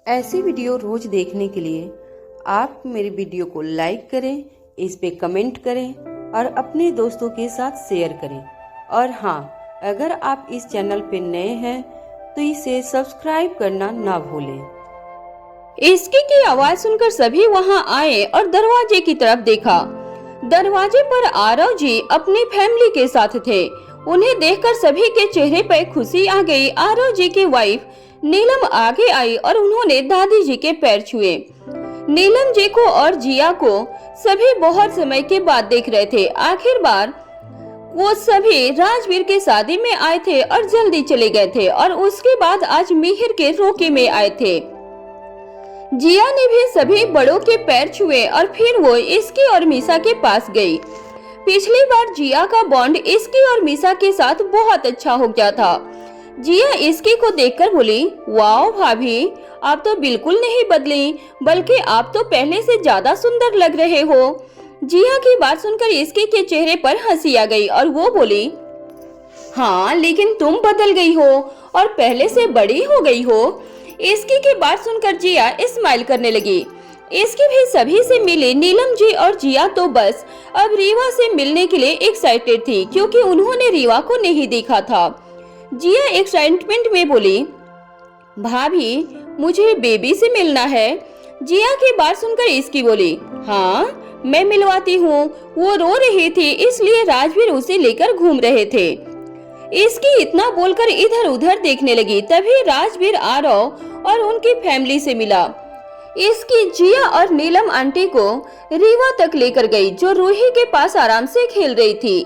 ऐसी वीडियो रोज देखने के लिए आप मेरे वीडियो को लाइक करें, इस पे कमेंट करें और अपने दोस्तों के साथ शेयर करें। और हाँ, अगर आप इस चैनल पे नए हैं तो इसे सब्सक्राइब करना ना भूलें। इसकी की आवाज सुनकर सभी वहां आए और दरवाजे की तरफ देखा। दरवाजे पर आरव जी अपनी फैमिली के साथ थे। उन्हें देखकर सभी के चेहरे पर खुशी आ गई। आरव जी की वाइफ नीलम आगे आई और उन्होंने दादी जी के पैर छुए। नीलम जी को और जिया को सभी बहुत समय के बाद देख रहे थे। आखिर बार वो सभी राजवीर के शादी में आए थे और जल्दी चले गए थे और उसके बाद आज मिहिर के रोके में आए थे। जिया ने भी सभी बड़ों के पैर छुए और फिर वो इसकी और मीसा के पास गई। पिछली बार जिया का बॉन्ड इसकी और मीसा के साथ बहुत अच्छा हो गया था। जिया इसकी को देखकर बोली, वाओ भाभी, आप तो बिल्कुल नहीं बदली, बल्कि आप तो पहले से ज्यादा सुंदर लग रहे हो। जिया की बात सुनकर इसकी के चेहरे पर हंसी आ गई और वो बोली, हाँ लेकिन तुम बदल गई हो और पहले से बड़ी हो गई हो। इसकी की बात सुनकर जिया स्माइल करने लगी। इसकी भी सभी से मिली। नीलम जी और जिया तो बस अब रीवा से मिलने के लिए एक्साइटेड थी, क्योंकि उन्होंने रीवा को नहीं देखा था। जिया एक्साइटमेंट में बोली, भाभी मुझे बेबी से मिलना है। जिया की बात सुनकर इसकी बोली, हाँ मैं मिलवाती हूँ, वो रो रही थी इसलिए राजवीर उसे लेकर घूम रहे थे। इसकी इतना बोलकर इधर उधर देखने लगी। तभी राजवीर आरव और उनकी फैमिली से मिला। इसकी जिया और नीलम आंटी को रीवा तक लेकर गई, जो रूही के पास आराम से खेल रही थी।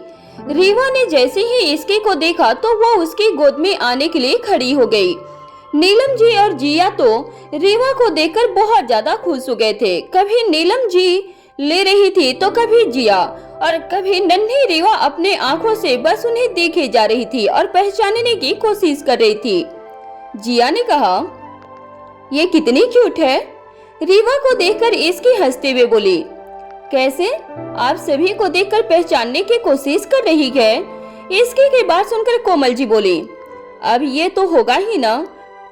रीवा ने जैसे ही इसकी को देखा तो वो उसकी गोद में आने के लिए खड़ी हो गई। नीलम जी और जिया तो रीवा को देखकर बहुत ज्यादा खुश हो गए थे। कभी नीलम जी ले रही थी तो कभी जिया, और कभी नन्ही रीवा अपने आंखों से बस उन्हें देखे जा रही थी और पहचानने की कोशिश कर रही थी। जिया ने कहा, ये कितनी क्यूट है। रीवा को देखकर इसकी हंसते हुए बोली, कैसे आप सभी को देखकर पहचानने की कोशिश कर रही है। इसकी की बात सुनकर कोमल जी बोली, अब ये तो होगा ही ना,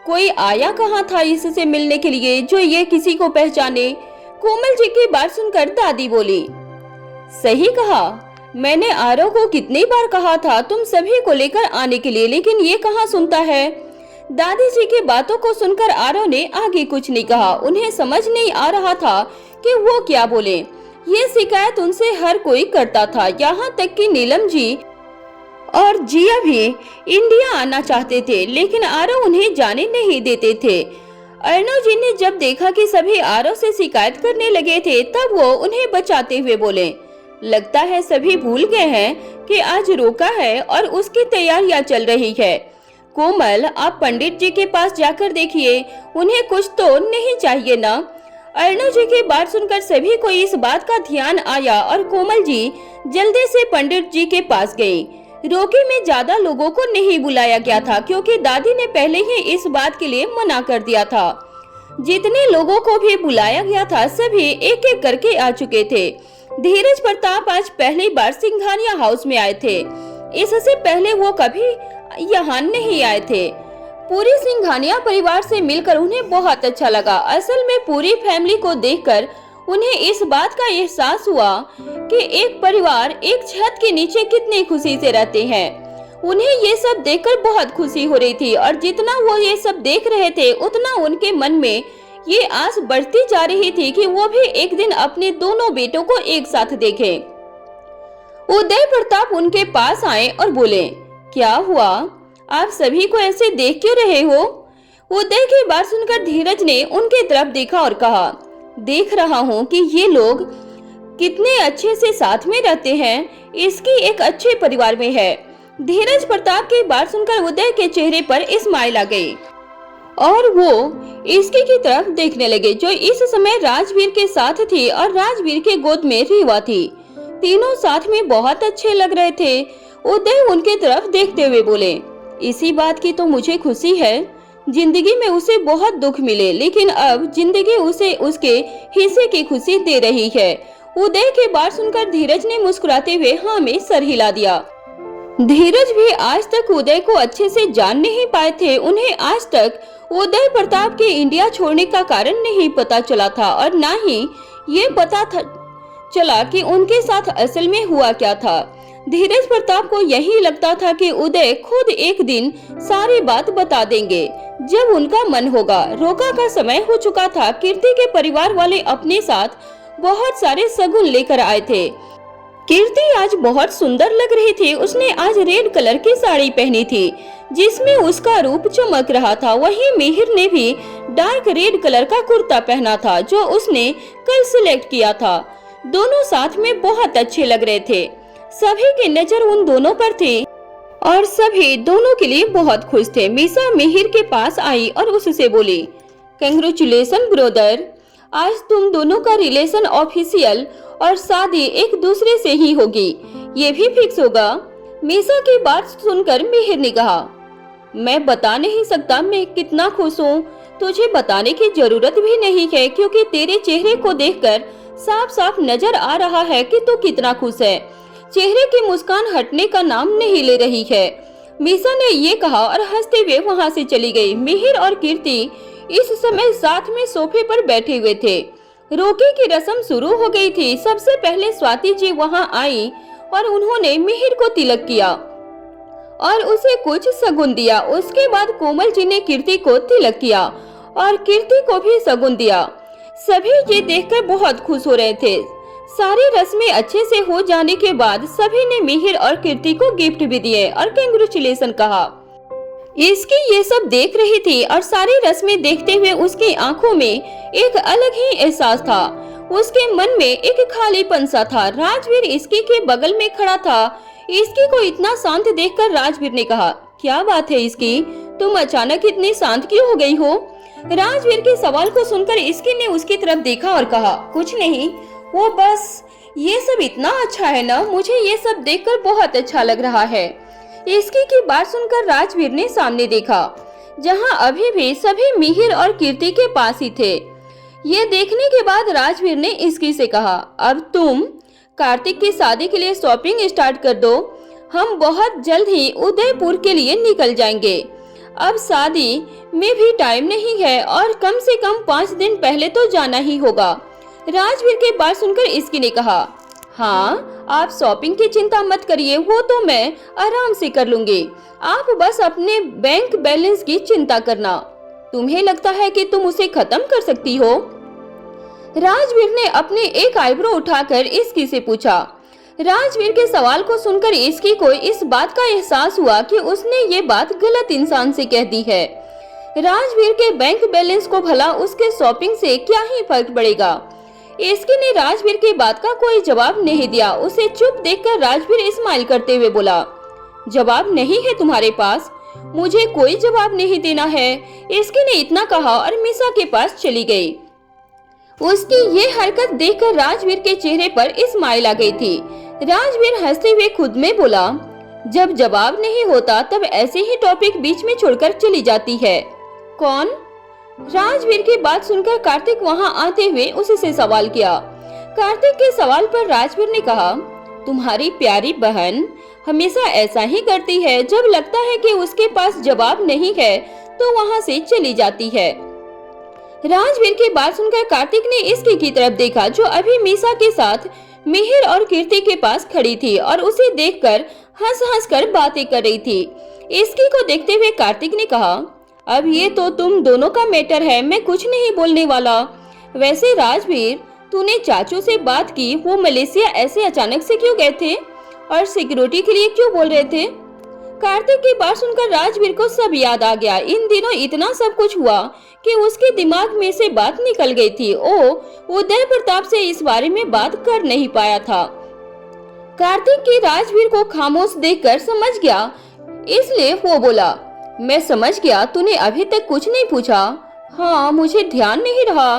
कोई आया कहाँ था इससे मिलने के लिए जो ये किसी को पहचाने। कोमल जी की बात सुनकर दादी बोली, सही कहा, मैंने आरव को कितनी बार कहा था तुम सभी को लेकर आने के लिए, लेकिन ये कहाँ सुनता है। दादी जी की बातों को सुनकर आरव ने आगे कुछ नहीं कहा। उन्हें समझ नहीं आ रहा था कि वो क्या बोले। ये शिकायत उनसे हर कोई करता था, यहाँ तक कि नीलम जी और जिया भी इंडिया आना चाहते थे, लेकिन आरव उन्हें जाने नहीं देते थे। अर्णव जी ने जब देखा कि सभी आरव से शिकायत करने लगे थे, तब वो उन्हें बचाते हुए बोले, लगता है सभी भूल गए हैं कि आज रोका है और उसकी तैयारियां चल रही है। कोमल, आप पंडित जी के पास जाकर देखिए, उन्हें कुछ तो नहीं चाहिए ना। अर्णव जी की बात सुनकर सभी को इस बात का ध्यान आया और कोमल जी जल्दी से पंडित जी के पास गई। रोके में ज्यादा लोगों को नहीं बुलाया गया था, क्योंकि दादी ने पहले ही इस बात के लिए मना कर दिया था। जितने लोगों को भी बुलाया गया था सभी एक एक करके आ चुके थे। धीरज प्रताप आज पहली बार सिंघानिया हाउस में आए थे। इससे पहले वो कभी यहाँ नहीं आए थे। पूरी सिंघानिया परिवार से मिलकर उन्हें बहुत अच्छा लगा। असल में पूरी फैमिली को देखकर उन्हें इस बात का एहसास हुआ कि एक परिवार एक छत के नीचे कितनी खुशी से रहते हैं। उन्हें ये सब देखकर बहुत खुशी हो रही थी और जितना वो ये सब देख रहे थे उतना उनके मन में ये आस बढ़ती जा रही थी कि वो भी एक दिन अपने दोनों बेटों को एक साथ देखें। उदय प्रताप उनके पास आए और बोले, क्या हुआ, आप सभी को ऐसे देख क्यों रहे हो। उदय की बात सुनकर धीरज ने उनके तरफ देखा और कहा, देख रहा हूँ कि ये लोग कितने अच्छे से साथ में रहते हैं, इसकी एक अच्छे परिवार में है। धीरज प्रताप की बात सुनकर उदय के चेहरे पर स्माइल आ गई और वो इसकी की तरफ देखने लगे, जो इस समय राजवीर के साथ थी और राजवीर के गोद में रीवा थी। तीनों साथ में बहुत अच्छे लग रहे थे। उदय उनके तरफ देखते हुए बोले, इसी बात की तो मुझे खुशी है। जिंदगी में उसे बहुत दुख मिले, लेकिन अब जिंदगी उसे उसके हिस्से की खुशी दे रही है। उदय की बात सुनकर धीरज ने मुस्कुराते हुए हाँ में सर हिला दिया। धीरज भी आज तक उदय को अच्छे से जान नहीं पाए थे। उन्हें आज तक उदय प्रताप के इंडिया छोड़ने का कारण नहीं पता चला था और न ही ये पता चला कि उनके साथ असल में हुआ क्या था। धीरज प्रताप को यही लगता था कि उदय खुद एक दिन सारी बात बता देंगे जब उनका मन होगा। रोका का समय हो चुका था। कीर्ति के परिवार वाले अपने साथ बहुत सारे शगुन लेकर आए थे। कीर्ति आज बहुत सुंदर लग रही थी। उसने आज रेड कलर की साड़ी पहनी थी जिसमें उसका रूप चमक रहा था। वहीं मिहिर ने भी डार्क रेड कलर का कुर्ता पहना था जो उसने कल सिलेक्ट किया था। दोनों साथ में बहुत अच्छे लग रहे थे। सभी की नजर उन दोनों पर थी और सभी दोनों के लिए बहुत खुश थे। मीसा मिहिर के पास आई और उससे बोली, कंग्रेचुलेशन ब्रदर, आज तुम दोनों का रिलेशन ऑफिशियल और शादी एक दूसरे से ही होगी, ये भी फिक्स होगा। मीसा की बात सुनकर मिहिर ने कहा, मैं बता नहीं सकता मैं कितना खुश हूँ। तुझे बताने की जरूरत भी नहीं है क्योंकि तेरे चेहरे को देखकर साफ साफ नजर आ रहा है कि तू कितना खुश है। चेहरे की मुस्कान हटने का नाम नहीं ले रही है। मीसा ने ये कहा और हंसते हुए वहाँ से चली गई। मिहिर और कीर्ति इस समय साथ में सोफे पर बैठे हुए थे। रोके की रस्म शुरू हो गई थी। सबसे पहले स्वाति जी वहाँ आई और उन्होंने मिहिर को तिलक किया और उसे कुछ शगुन दिया। उसके बाद कोमल जी ने कीर्ति को तिलक किया और कीर्ति को भी शगुन दिया। सभी ये देखकर बहुत खुश हो रहे थे। सारी रस्में अच्छे से हो जाने के बाद सभी ने मिहिर और कीर्ति को गिफ्ट भी दिए और कंग्रेचुलेशन कहा। इसकी ये सब देख रही थी और सारी रस्में देखते हुए उसकी आंखों में एक अलग ही एहसास था। उसके मन में एक खालीपन सा था। राजवीर इसकी के बगल में खड़ा था। इसकी को इतना शांत देखकर राजवीर ने कहा, क्या बात है इसकी, तुम अचानक इतनी शांत क्यों हो गई हो? राजवीर के सवाल को सुनकर इसकी ने उसकी तरफ देखा और कहा, कुछ नहीं, वो बस ये सब इतना अच्छा है ना, मुझे ये सब देखकर बहुत अच्छा लग रहा है। इसकी की बात सुनकर राजवीर ने सामने देखा जहां अभी भी सभी मिहिर और कीर्ति के पास ही थे। ये देखने के बाद राजवीर ने इसकी से कहा, अब तुम कार्तिक की शादी के लिए शॉपिंग स्टार्ट कर दो। हम बहुत जल्द ही उदयपुर के लिए निकल जाएंगे। अब शादी में भी टाइम नहीं है और कम से कम 5 दिन पहले तो जाना ही होगा। राजवीर के बात सुनकर इसकी ने कहा, हाँ, आप शॉपिंग की चिंता मत करिए, वो तो मैं आराम से कर लूंगी। आप बस अपने बैंक बैलेंस की चिंता करना। तुम्हें लगता है कि तुम उसे खत्म कर सकती हो? राजवीर ने अपने एक आईब्रो उठाकर इसकी से पूछा। राजवीर के सवाल को सुनकर इसकी को इस बात का एहसास हुआ कि उसने ये बात गलत इंसान से कह दी है। राजवीर के बैंक बैलेंस को भला उसके शॉपिंग से क्या ही फर्क पड़ेगा। इसकी ने राजवीर की बात का कोई जवाब नहीं दिया। उसे चुप देखकर राजवीर स्माइल करते हुए बोला, जवाब नहीं है तुम्हारे पास? मुझे कोई जवाब नहीं देना है। इसकी ने इतना कहा और मीसा के पास चली गई। उसकी ये हरकत देखकर राजवीर के चेहरे पर स्माइल आ गई थी। राजवीर हंसते हुए खुद में बोला, जब जवाब नहीं होता तब ऐसे ही टॉपिक बीच में छोड़कर चली जाती है। कौन? राजवीर की बात सुनकर कार्तिक वहां आते हुए उससे सवाल किया। कार्तिक के सवाल पर राजवीर ने कहा, तुम्हारी प्यारी बहन हमेशा ऐसा ही करती है। जब लगता है कि उसके पास जवाब नहीं है तो वहां से चली जाती है। राजवीर की बात सुनकर कार्तिक ने इसकी की तरफ देखा जो अभी मीसा के साथ मिहिर और कीर्ति के पास खड़ी थी और उसे देखकर हंस हंस कर बातें कर रही थी। इसकी को देखते हुए कार्तिक ने कहा, अब ये तो तुम दोनों का मैटर है, मैं कुछ नहीं बोलने वाला। वैसे राजवीर, तूने चाचू से बात की, वो मलेशिया ऐसे अचानक से क्यों गए थे और सिक्योरिटी के लिए क्यों बोल रहे थे? कार्तिक की बात सुनकर राजवीर को सब याद आ गया। इन दिनों इतना सब कुछ हुआ कि उसके दिमाग में से बात निकल गई थी। उदय प्रताप से इस बारे में बात कर नहीं पाया था। कार्तिक की राजवीर को खामोश देखकर समझ गया, इसलिए वो बोला, मैं समझ गया, तूने अभी तक कुछ नहीं पूछा। हाँ, मुझे ध्यान नहीं रहा।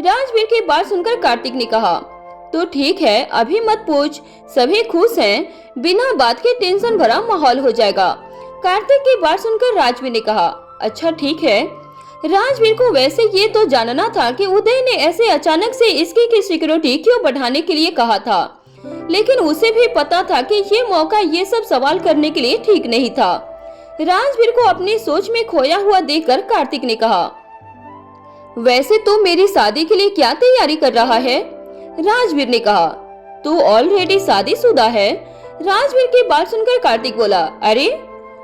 राजवीर की बात सुनकर कार्तिक ने कहा, तो ठीक है, अभी मत पूछ, सभी खुश हैं, बिना बात के टेंशन भरा माहौल हो जाएगा। कार्तिक की बात सुनकर राजवीर ने कहा, अच्छा ठीक है। राजवीर को वैसे ये तो जानना था कि उदय ने ऐसे अचानक से इसकी की सिक्योरिटी क्यों बढ़ाने के लिए कहा था, लेकिन उसे भी पता था कि ये मौका ये सब सवाल करने के लिए ठीक नहीं था। राजवीर को अपनी सोच में खोया हुआ देखकर कार्तिक ने कहा, वैसे तू मेरी शादी के लिए क्या तैयारी कर रहा है? राजवीर ने कहा, तू ऑलरेडी शादीशुदा है। राजवीर की बात सुनकर कार्तिक बोला, अरे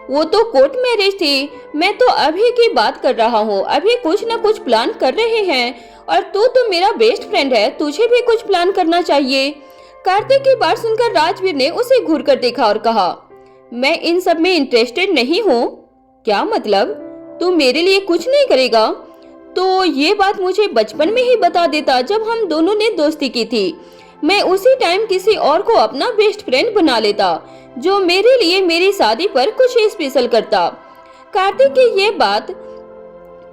वो तो कोर्ट मैरिज थी, मैं तो अभी की बात कर रहा हूँ। अभी कुछ न कुछ प्लान कर रहे हैं और तू तो मेरा बेस्ट फ्रेंड है, तुझे भी कुछ प्लान करना चाहिए। कार्तिक की बात सुनकर राजवीर ने उसे घूर कर देखा और कहा, मैं इन सब में इंटरेस्टेड नहीं हूँ। क्या मतलब? तू मेरे लिए कुछ नहीं करेगा? तो ये बात मुझे बचपन में ही बता देता जब हम दोनों ने दोस्ती की थी। मैं उसी टाइम किसी और को अपना बेस्ट फ्रेंड बना लेता जो मेरे लिए मेरी शादी पर कुछ स्पेशल करता। कार्तिक की ये बात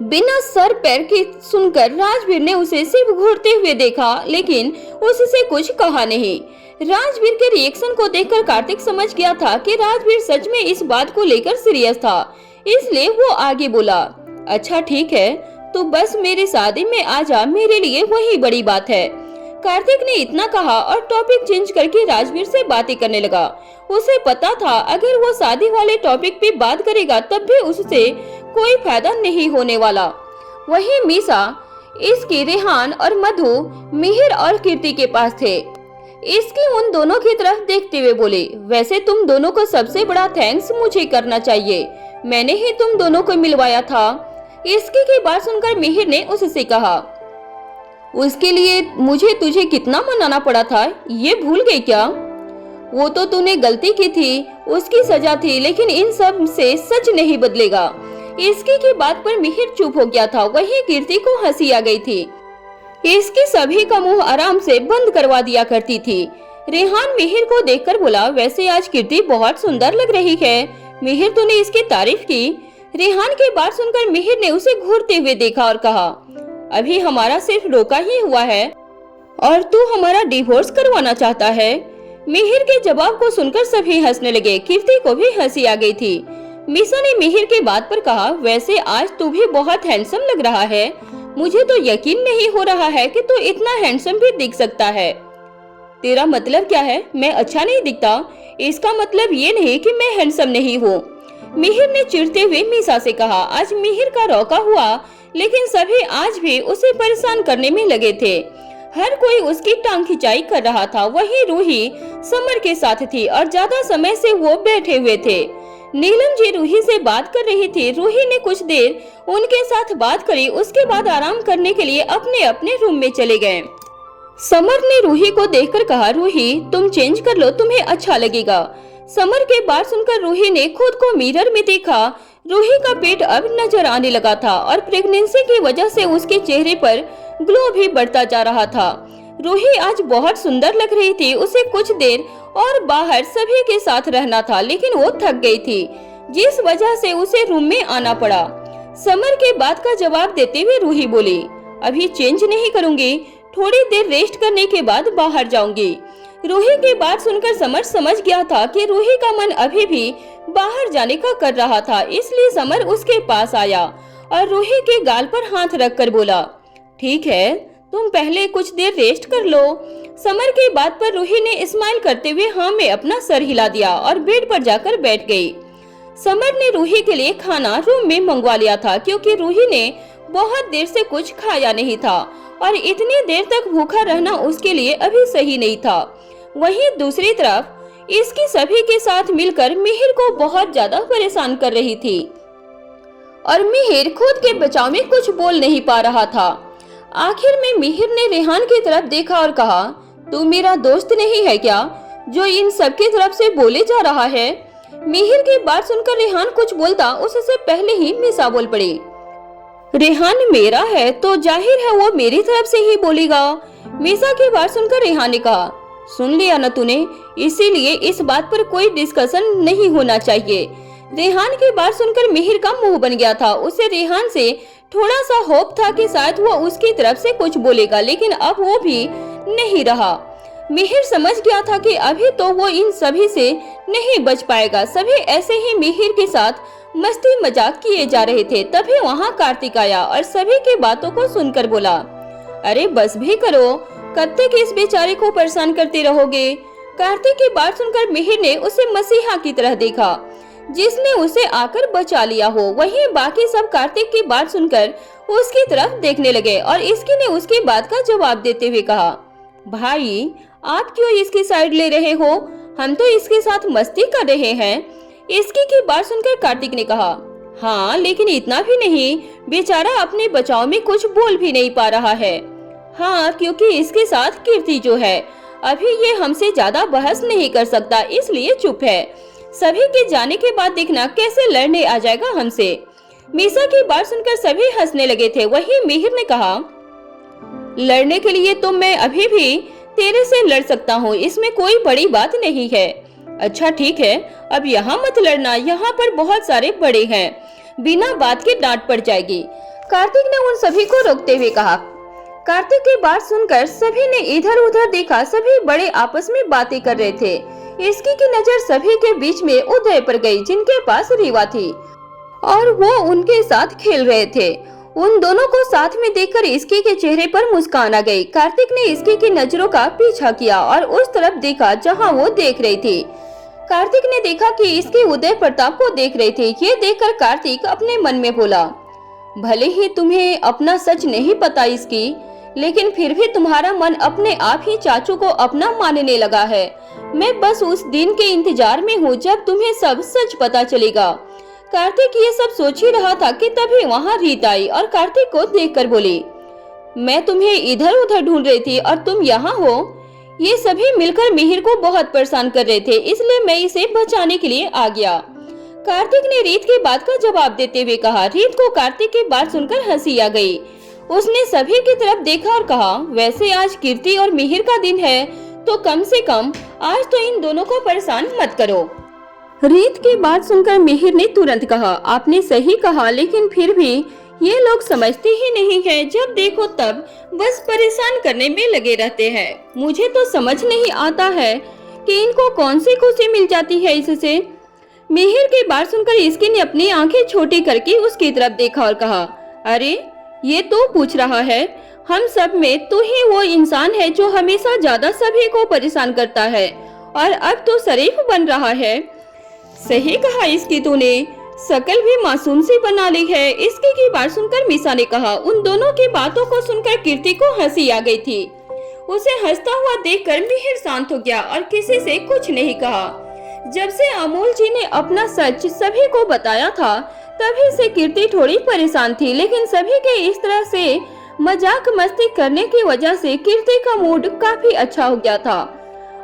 बिना सर पैर के सुनकर राजवीर ने उसे सिर्फ घूरते हुए देखा, लेकिन उससे कुछ कहा नहीं। राजवीर के रिएक्शन को देखकर कार्तिक समझ गया था कि राजवीर सच में इस बात को लेकर सीरियस था, इसलिए वो आगे बोला, अच्छा ठीक है, तू बस मेरी शादी में आ जा, मेरे लिए वही बड़ी बात है। कार्तिक ने इतना कहा और टॉपिक चेंज करके राजवीर से बातें करने लगा। उसे पता था अगर वो शादी वाले टॉपिक पे बात करेगा तब भी उससे कोई फायदा नहीं होने वाला। वहीं मीसा इसकी रेहान और मधु मिहिर और कीर्ति के पास थे। इसकी उन दोनों की तरफ देखते हुए बोले, वैसे तुम दोनों को सबसे बड़ा थैंक्स मुझे करना चाहिए, मैंने ही तुम दोनों को मिलवाया था। इसकी की बात सुनकर मिहिर ने उससे कहा, उसके लिए मुझे तुझे कितना मनाना पड़ा था, ये भूल गई क्या? वो तो तूने गलती की थी, उसकी सजा थी, लेकिन इन सब से सच नहीं बदलेगा। इसकी की बात पर मिहिर चुप हो गया था। वहीं कीर्ति को हंसी आ गई थी। इसकी सभी का मुंह आराम से बंद करवा दिया करती थी। रेहान मिहिर को देखकर बोला, वैसे आज कीर्ति बहुत सुंदर लग रही है। मिहिर, तूने इसकी तारीफ की? रेहान की बात सुनकर मिहिर ने उसे घूरते हुए देखा और कहा, अभी हमारा सिर्फ रोका ही हुआ है और तू हमारा डिवोर्स करवाना चाहता है? मिहिर के जवाब को सुनकर सभी हंसने लगे। कीर्ति को भी हंसी आ गई थी। मीसा ने मिहिर के बात पर कहा, वैसे आज तू भी बहुत हैंडसम लग रहा है, मुझे तो यकीन नहीं हो रहा है कि तू इतना हैंडसम भी दिख सकता है। तेरा मतलब क्या है? मैं अच्छा नहीं दिखता? इसका मतलब ये नहीं कि मैं हैंडसम नहीं हूँ। मिहिर ने चिढ़ते हुए मीसा से कहा। आज मिहिर का रोका हुआ, लेकिन सभी आज भी उसे परेशान करने में लगे थे। हर कोई उसकी टांग खिंचाई कर रहा था। वहीं रूही समर के साथ थी और ज्यादा समय से वो बैठे हुए थे। नीलम जी रूही से बात कर रही थी। रूही ने कुछ देर उनके साथ बात करी, उसके बाद आराम करने के लिए अपने अपने रूम में चले गए। समर ने रूही को देखकर कहा, रूही तुम चेंज कर लो, तुम्हें अच्छा लगेगा। समर के बात सुनकर रूही ने खुद को मिरर में देखा। रूही का पेट अब नजर आने लगा था और प्रेगनेंसी की वजह से उसके चेहरे पर ग्लो भी बढ़ता जा रहा था। रूही आज बहुत सुंदर लग रही थी। उसे कुछ देर और बाहर सभी के साथ रहना था, लेकिन वो थक गई थी, जिस वजह से उसे रूम में आना पड़ा। समर के बात का जवाब देते हुए रूही बोली, अभी चेंज नहीं करूंगी, थोड़ी देर रेस्ट करने के बाद बाहर जाऊंगी। रूही की बात सुनकर समर समझ गया था कि रूही का मन अभी भी बाहर जाने का कर रहा था, इसलिए समर उसके पास आया और रूही के गाल पर हाथ रखकर बोला, ठीक है, तुम पहले कुछ देर रेस्ट कर लो। समर की बात पर रूही ने स्माइल करते हुए हाँ में अपना सर हिला दिया और बेड पर जाकर बैठ गई। समर ने रूही के लिए खाना रूम में मंगवा लिया था, क्योंकि रूही ने बहुत देर से कुछ खाया नहीं था और इतनी देर तक भूखा रहना उसके लिए अभी सही नहीं था। वहीं दूसरी तरफ इसकी सभी के साथ मिलकर मिहिर को बहुत ज्यादा परेशान कर रही थी और मिहिर खुद के बचाव में कुछ बोल नहीं पा रहा था। आखिर में मिहिर ने रेहान की तरफ देखा और कहा, तू मेरा दोस्त नहीं है क्या, जो इन सब की तरफ से बोले जा रहा है? मिहिर की बात सुनकर रेहान कुछ बोलता उससे पहले ही मीसा बोल पड़ी, रेहान मेरा है तो जाहिर है वो मेरी तरफ से ही बोलेगा। मीसा की बात सुनकर रेहान ने कहा, सुन लिया न तूने, इसीलिए इस बात पर कोई डिस्कशन नहीं होना चाहिए। रेहान की बात सुनकर मिहिर का मुंह बन गया था। उसे रेहान से थोड़ा सा होप था कि शायद वो उसकी तरफ से कुछ बोलेगा, लेकिन अब वो भी नहीं रहा। मिहिर समझ गया था कि अभी तो वो इन सभी से नहीं बच पाएगा। सभी ऐसे ही मिहिर के साथ मस्ती मजाक किए जा रहे थे। तभी वहाँ कार्तिक आया और सभी की बातों को सुनकर बोला, अरे बस भी करो, कब तक इस बेचारे को परेशान करते रहोगे? कार्तिक की बात सुनकर मिहिर ने उसे मसीहा की तरह देखा। जिसने उसे आकर बचा लिया हो। वहीं बाकी सब कार्तिक की बात सुनकर उसकी तरफ देखने लगे और इसकी ने उसकी बात का जवाब देते हुए कहा, भाई आप क्यों इसकी साइड ले रहे हो? हम तो इसके साथ मस्ती कर रहे हैं। इसकी की बात सुनकर कार्तिक ने कहा, हाँ लेकिन इतना भी नहीं, बेचारा अपने बचाव में कुछ बोल भी नहीं पा रहा है। हाँ क्योंकि इसके साथ कीर्ति जो है, अभी ये हमसे ज्यादा बहस नहीं कर सकता, इसलिए चुप है। सभी के जाने के बाद देखना कैसे लड़ने आ जाएगा हमसे। मीसा की बात सुनकर सभी हंसने लगे थे। वहीं मिहिर ने कहा, लड़ने के लिए तो मैं अभी भी तेरे से लड़ सकता हूँ, इसमें कोई बड़ी बात नहीं है। अच्छा ठीक है, अब यहाँ मत लड़ना, यहाँ पर बहुत सारे बड़े हैं, बिना बात के डांट पड़ जाएगी। कार्तिक ने उन सभी को रोकते हुए कहा। कार्तिक की बात सुनकर सभी ने इधर उधर देखा। सभी बड़े आपस में बातें कर रहे थे। इसकी की नजर सभी के बीच में उदय पर गई, जिनके पास रीवा थी और वो उनके साथ खेल रहे थे। उन दोनों को साथ में देखकर इसकी के चेहरे पर मुस्कान आ गई। कार्तिक ने इसकी की नजरों का पीछा किया और उस तरफ देखा जहां वो देख रही थी। कार्तिक ने देखा कि इसकी उदय प्रताप को देख रही थी। ये देखकर कार्तिक अपने मन में बोला, भले ही तुम्हें अपना सच नहीं पता इसकी, लेकिन फिर भी तुम्हारा मन अपने आप ही चाचू को अपना मानने लगा है। मैं बस उस दिन के इंतजार में हूँ जब तुम्हें सब सच पता चलेगा। कार्तिक ये सब सोच ही रहा था कि तभी वहाँ रीत आई और कार्तिक को देखकर बोली, मैं तुम्हें इधर उधर ढूंढ रही थी और तुम यहाँ हो। ये सभी मिलकर मिहिर को बहुत परेशान कर रहे थे, इसलिए मैं इसे बचाने के लिए आ गया। कार्तिक ने रीत की बात का जवाब देते हुए कहा। रीत को कार्तिक की बात सुनकर हंसी आ गई। उसने सभी की तरफ देखा और कहा, वैसे आज कीर्ति और मिहिर का दिन है, तो कम से कम आज तो इन दोनों को परेशान मत करो। रीत की बात सुनकर मिहिर ने तुरंत कहा, आपने सही कहा, लेकिन फिर भी ये लोग समझते ही नहीं है। जब देखो तब बस परेशान करने में लगे रहते हैं। मुझे तो समझ नहीं आता है कि इनको कौन सी खुशी मिल जाती है इससे। मिहिर की बात सुनकर इसकी ने अपनी आंखें छोटी करके उसकी तरफ देखा और कहा, अरे ये तो पूछ रहा है, हम सब में तू ही वो इंसान है जो हमेशा ज्यादा सभी को परेशान करता है और अब तो शरीफ बन रहा है। सही कहा इसकी तूने, शकल भी मासूम सी बना ली है। इसकी की बात सुनकर मीसा ने कहा। उन दोनों की बातों को सुनकर कीर्ति को हंसी आ गई थी। उसे हंसता हुआ देखकर मिहिर शांत हो गया और किसी से कुछ नहीं कहा। जब से अमोल जी ने अपना सच सभी को बताया था, तभी से कीर्ति थोड़ी परेशान थी, लेकिन सभी के इस तरह से मजाक मस्ती करने की वजह से कीर्ति का मूड काफी अच्छा हो गया था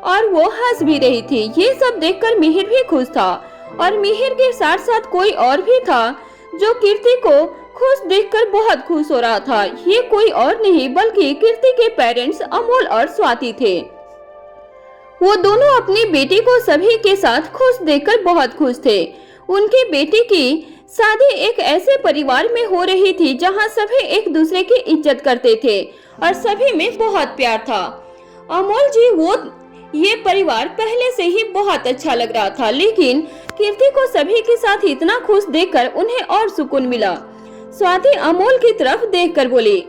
और वो हंस भी रही थी। ये सब देखकर मिहिर भी खुश था और मिहिर के साथ साथ कोई और भी था जो कीर्ति को खुश देखकर बहुत खुश हो रहा था। ये कोई और नहीं बल्कि कीर्ति के पेरेंट्स अमोल और स्वाति थे। वो दोनों अपनी बेटी को सभी के साथ खुश देखकर बहुत खुश थे। उनकी बेटी की शादी एक ऐसे परिवार में हो रही थी जहां सभी एक दूसरे की इज्जत करते थे और सभी में बहुत प्यार था। अमोल जी वो ये परिवार पहले से ही बहुत अच्छा लग रहा था, लेकिन कीर्ति को सभी के साथ इतना खुश देखकर उन्हें और सुकून मिला। स्वाति अमोल की तरफ देखकर बोली,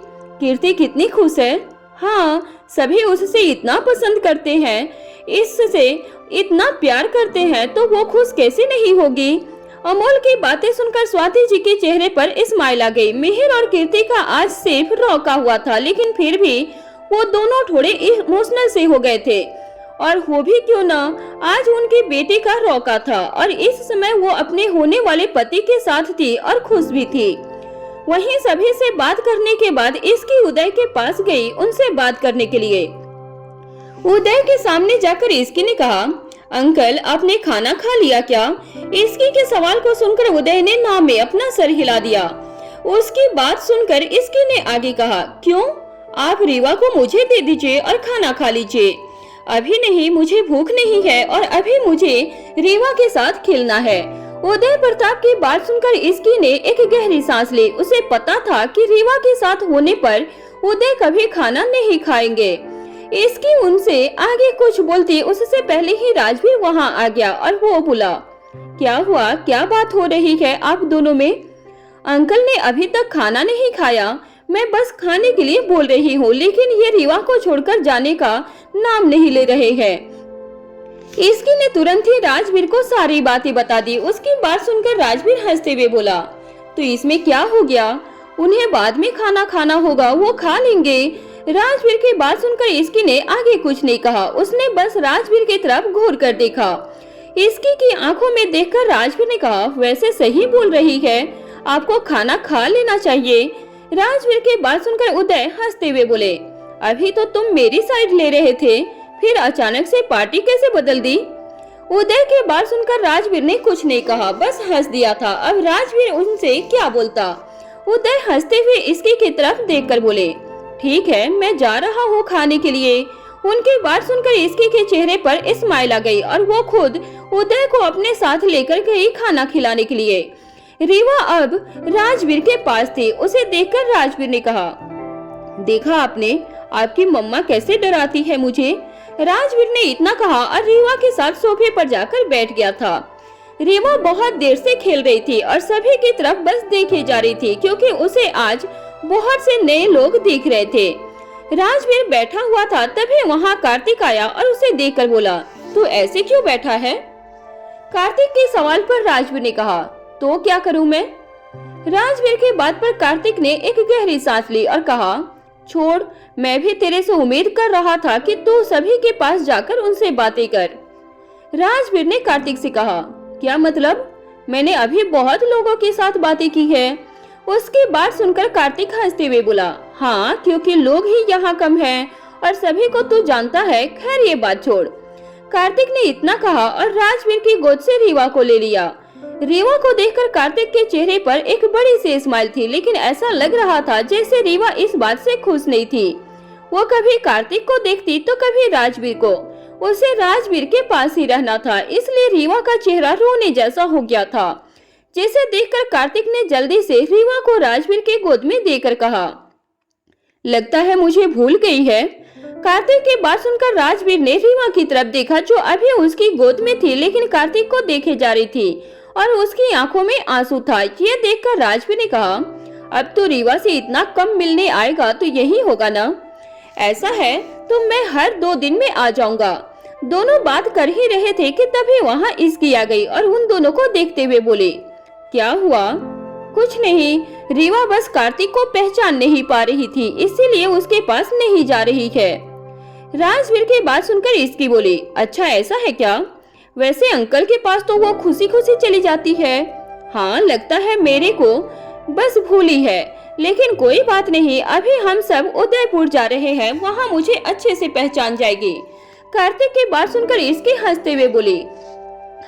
कीर्ति कितनी खुश है। हाँ, सभी उससे इतना पसंद करते हैं, इससे इतना प्यार करते हैं, तो वो खुश कैसे नहीं होगी। अमोल की बातें सुनकर स्वाति जी के चेहरे पर स्माइल आ गई। मिहिर और कीर्ति का आज सिर्फ रोका हुआ था, लेकिन फिर भी वो दोनों थोड़े इमोशनल से हो गए थे। और हो भी क्यों ना, आज उनकी बेटी का रोका था और इस समय वो अपने होने वाले पति के साथ थी और खुश भी थी। वहीं सभी से बात करने के बाद इसकी उदय के पास गई उनसे बात करने के लिए। उदय के सामने जाकर इसकी ने कहा, अंकल आपने खाना खा लिया क्या? इसकी के सवाल को सुनकर उदय ने नाम में अपना सर हिला दिया। उसकी बात सुनकर इसकी ने आगे कहा, क्यों? आप रीवा को मुझे दे दीजिए और खाना खा लीजिए। अभी नहीं, मुझे भूख नहीं है और अभी मुझे रीवा के साथ खेलना है। उदय प्रताप की बात सुनकर इसकी ने एक गहरी सांस ली। उसे पता था कि रीवा के साथ होने पर उदय कभी खाना नहीं खाएंगे। इसकी उनसे आगे कुछ बोलती उससे पहले ही राजवीर वहां आ गया और वो बोला, क्या हुआ, क्या बात हो रही है आप दोनों में? अंकल ने अभी तक खाना नहीं खाया, मैं बस खाने के लिए बोल रही हूँ, लेकिन ये रीवा को छोड़कर जाने का नाम नहीं ले रहे हैं। इसकी ने तुरंत ही राजवीर को सारी बातें बता दी। उसकी बात सुनकर राजवीर हंसते हुए बोला, तो इसमें क्या हो गया, उन्हें बाद में खाना खाना होगा, वो खा लेंगे। राजवीर की बात सुनकर इसकी ने आगे कुछ नहीं कहा। उसने बस राजवीर की तरफ घूर कर देखा। इसकी की आंखों में देखकर राजवीर ने कहा, वैसे सही बोल रही है, आपको खाना खा लेना चाहिए। राजवीर की बात सुनकर उदय हंसते हुए बोले, अभी तो तुम मेरी साइड ले रहे थे, फिर अचानक से पार्टी कैसे बदल दी। उदय की बात सुनकर राजवीर ने कुछ नहीं कहा, बस हंस दिया था। अब राजवीर उनसे क्या बोलता। उदय हंसते हुए इसकी की तरफ देखकर बोले, ठीक है, मैं जा रहा हूँ खाने के लिए। उनकी बात सुनकर इसकी के चेहरे पर स्माइल आ गई और वो खुद उदय को अपने साथ लेकर गई खाना खिलाने के लिए। रीवा अब राजवीर के पास थी। उसे देखकर राजवीर ने कहा, देखा आपने, आपकी मम्मा कैसे डराती है मुझे। राजवीर ने इतना कहा और रीवा के साथ सोफे पर जाकर बैठ गया था। रीवा बहुत देर से खेल रही थी और सभी की तरफ बस देखे जा रही थी, क्योंकि उसे आज बहुत से नए लोग दिख रहे थे। राजवीर बैठा हुआ था, तभी वहाँ कार्तिक आया और उसे देखकर बोला, तू ऐसे क्यों बैठा है। कार्तिक के सवाल पर राजवीर ने कहा, तो क्या करूं मैं। राजवीर की बात पर कार्तिक ने एक गहरी सांस ली और कहा, छोड़, मैं भी तेरे से उम्मीद कर रहा था कि तू सभी के पास जाकर उनसे बातें कर। राजवीर ने कार्तिक से कहा, क्या मतलब, मैंने अभी बहुत लोगों के साथ बातें की है। उसकी बात सुनकर कार्तिक हंसते हुए बोला, हाँ, क्योंकि लोग ही यहाँ कम हैं और सभी को तू जानता है। खैर ये बात छोड़। कार्तिक ने इतना कहा और राजवीर की गोद से रीवा को ले लिया। रीवा को देखकर कार्तिक के चेहरे पर एक बड़ी सी स्माइल थी, लेकिन ऐसा लग रहा था जैसे रीवा इस बात से खुश नहीं थी। वो कभी कार्तिक को देखती तो कभी राजवीर को। उसे राजवीर के पास ही रहना था, इसलिए रीवा का चेहरा रोने जैसा हो गया था, जिसे देखकर कार्तिक ने जल्दी से रीवा को राजवीर के गोद में देकर कहा, लगता है मुझे भूल गई है। कार्तिक की बात सुनकर राजवीर ने रीवा की तरफ देखा, जो अभी उसकी गोद में थी, लेकिन कार्तिक को देखे जा रही थी और उसकी आंखों में आंसू था। ये देखकर राजवीर ने कहा, अब तो रीवा से इतना कम मिलने आएगा तो यही होगा ना। ऐसा है तो मैं हर 2 दिन में आ जाऊंगा। दोनों बात कर ही रहे थे कि तभी वहाँ इसकी आ गई और उन दोनों को देखते हुए बोले, क्या हुआ। कुछ नहीं, रीवा बस कार्तिक को पहचान नहीं पा रही थी, इसीलिए उसके पास नहीं जा रही है। राजवीर की बात सुनकर इसकी बोली, अच्छा ऐसा है क्या। वैसे अंकल के पास तो वो खुशी खुशी चली जाती है। हाँ, लगता है मेरे को बस भूली है, लेकिन कोई बात नहीं, अभी हम सब उदयपुर जा रहे हैं, वहाँ मुझे अच्छे से पहचान जाएगी। कार्तिक की बात सुनकर इसके हंसते हुए बोली,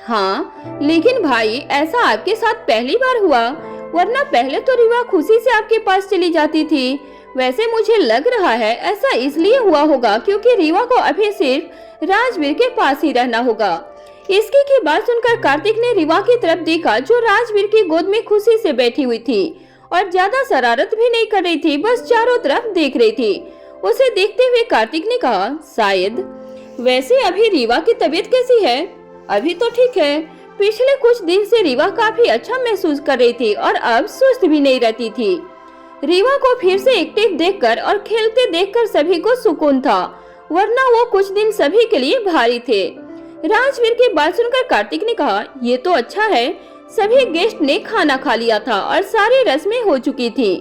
हाँ, लेकिन भाई ऐसा आपके साथ पहली बार हुआ, वरना पहले तो रीवा खुशी से आपके पास चली जाती थी। वैसे मुझे लग रहा है ऐसा इसलिए हुआ होगा क्योंकि रीवा को अभी सिर्फ राजवीर के पास ही रहना होगा। इसकी की बात सुनकर कार्तिक ने रीवा की तरफ देखा, जो राजवीर की गोद में खुशी से बैठी हुई थी और ज्यादा शरारत भी नहीं कर रही थी, बस चारों तरफ देख रही थी। उसे देखते हुए कार्तिक ने कहा, शायद। वैसे अभी रीवा की तबीयत कैसी है। अभी तो ठीक है, पिछले कुछ दिन से रीवा काफी अच्छा महसूस कर रही थी और अब सुस्त भी नहीं रहती थी। रीवा को फिर से एक्टिव देखकर और खेलते देखकर सभी को सुकून था, वरना वो कुछ दिन सभी के लिए भारी थे। राजवीर की बात सुनकर कार्तिक ने कहा, ये तो अच्छा है, सभी गेस्ट ने खाना खा लिया था और सारी रस्में हो चुकी थी।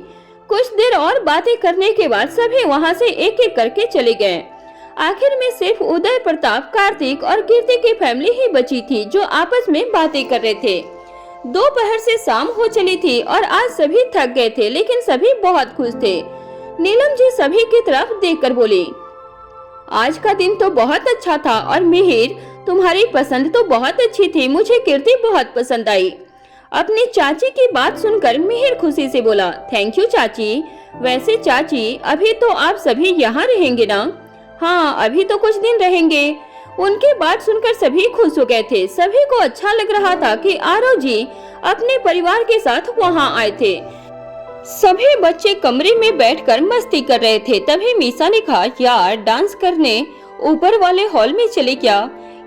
कुछ देर और बातें करने के बाद सभी वहाँ से एक एक करके चले गए। आखिर में सिर्फ उदय प्रताप, कार्तिक और कीर्ति की फैमिली ही बची थी, जो आपस में बातें कर रहे थे। दोपहर से शाम हो चली थी और आज सभी थक गए थे, लेकिन सभी बहुत खुश थे। नीलम जी सभी की तरफ देखकर बोली, आज का दिन तो बहुत अच्छा था और मिहिर, तुम्हारी पसंद तो बहुत अच्छी थी, मुझे कीर्ति बहुत पसंद आई। अपनी चाची की बात सुनकर मिहिर खुशी से बोला, थैंक यू चाची। वैसे चाची, अभी तो आप सभी यहाँ रहेंगे ना। हाँ, अभी तो कुछ दिन रहेंगे। उनकी बात सुनकर सभी खुश हो गए थे। सभी को अच्छा लग रहा था कि आरव जी अपने परिवार के साथ वहाँ आए थे। सभी बच्चे कमरे में बैठकर मस्ती कर रहे थे। तभी मीसा ने कहा, यार डांस करने ऊपर वाले हॉल में चले क्या।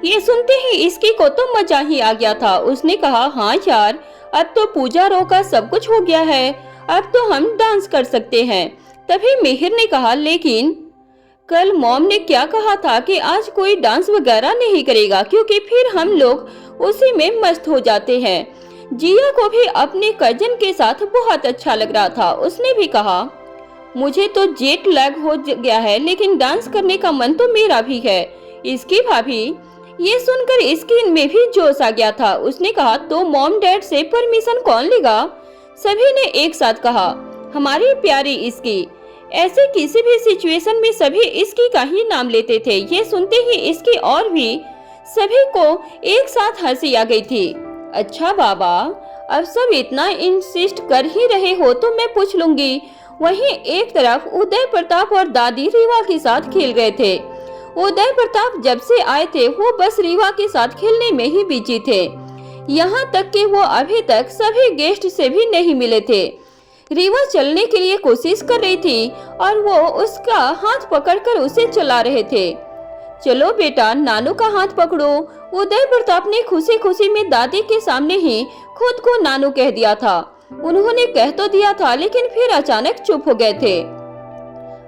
ये सुनते ही इसकी को तो मजा ही आ गया था। उसने कहा, हाँ यार, अब तो पूजा रो का सब कुछ हो गया है, अब तो हम डांस कर सकते हैं। तभी मिहिर ने कहा, लेकिन कल मॉम ने क्या कहा था कि आज कोई डांस वगैरह नहीं करेगा क्योंकि फिर हम लोग उसी में मस्त हो जाते हैं। जिया को भी अपने कजन के साथ बहुत अच्छा लग रहा था। उसने भी कहा, मुझे तो जेट लैग हो गया है लेकिन डांस करने का मन तो मेरा भी है। इसकी भाभी ये सुनकर इसकी में भी जोश आ गया था। उसने कहा, तो मॉम डैड से परमिशन कौन लेगा? सभी ने एक साथ कहा, हमारी प्यारी इसकी। ऐसे किसी भी सिचुएशन में सभी इसकी का ही नाम लेते थे। ये सुनते ही इसकी और भी सभी को एक साथ हंसी आ गई थी। अच्छा बाबा, अब सब इतना इंसिस्ट कर ही रहे हो तो मैं पूछ लूंगी। वहीं एक तरफ उदय प्रताप और दादी रीवा के साथ खेल रहे थे। उदय प्रताप जब से आए थे वो बस रीवा के साथ खेलने में ही बिजी थे। यहाँ तक कि वो अभी तक सभी गेस्ट से भी नहीं मिले थे। रीवा चलने के लिए कोशिश कर रही थी और वो उसका हाथ पकड़कर उसे चला रहे थे। चलो बेटा, नानू का हाथ पकड़ो। उदय प्रताप ने खुशी खुशी में दादी के सामने ही खुद को नानू कह दिया था। उन्होंने कह तो दिया था लेकिन फिर अचानक चुप हो गए थे।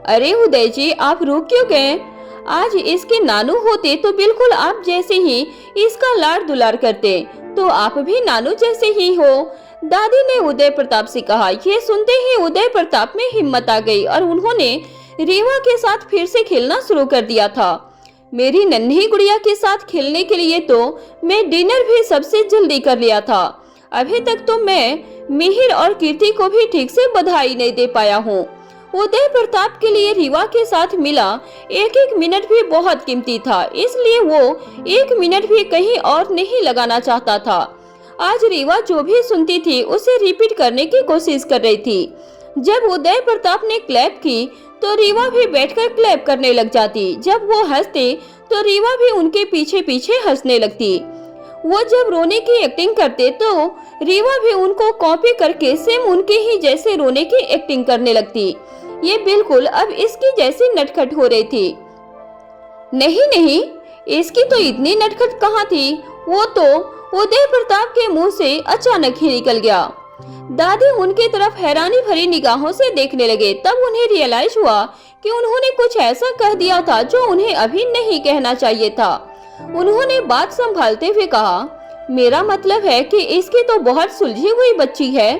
अरे उदय जी, आप रुक क्यों गए? आज इसके नानू होते तो बिल्कुल आप जैसे ही इसका लाड़ दुलार करते, तो आप भी नानू जैसे ही हो, दादी ने उदय प्रताप से कहा। ये सुनते ही उदय प्रताप में हिम्मत आ गई और उन्होंने रीवा के साथ फिर से खेलना शुरू कर दिया था। मेरी नन्ही गुड़िया के साथ खेलने के लिए तो मैं डिनर भी सबसे जल्दी कर लिया था। अभी तक तो मैं मिहिर और कीर्ति को भी ठीक से बधाई नहीं दे पाया हूँ। उदय प्रताप के लिए रीवा के साथ मिला एक एक मिनट भी बहुत कीमती था, इसलिए वो एक मिनट भी कहीं और नहीं लगाना चाहता था। आज रीवा जो भी सुनती थी उसे रिपीट करने की कोशिश कर रही थी। जब उदय प्रताप ने क्लैप की तो रीवा भी बैठकर क्लैप करने लग जाती। जब वो हंसते तो रीवा भी उनके पीछे पीछे हंसने लगती। वो जब रोने की एक्टिंग करते तो रीवा भी उनको कॉपी करके सेम उनके ही जैसे रोने की एक्टिंग करने लगती। ये बिल्कुल अब इसकी जैसी नटखट हो रही थी। नहीं, इसकी तो इतनी नटखट कहाँ थी, वो तो उदय प्रताप के मुंह से अचानक ही निकल गया। दादी उनकी तरफ हैरानी भरी निगाहों से देखने लगे। तब उन्हें रियलाइज हुआ कि उन्होंने कुछ ऐसा कह दिया था जो उन्हें अभी नहीं कहना चाहिए था। उन्होंने बात संभालते हुए कहा, मेरा मतलब है कि इसकी तो बहुत सुलझी हुई बच्ची है।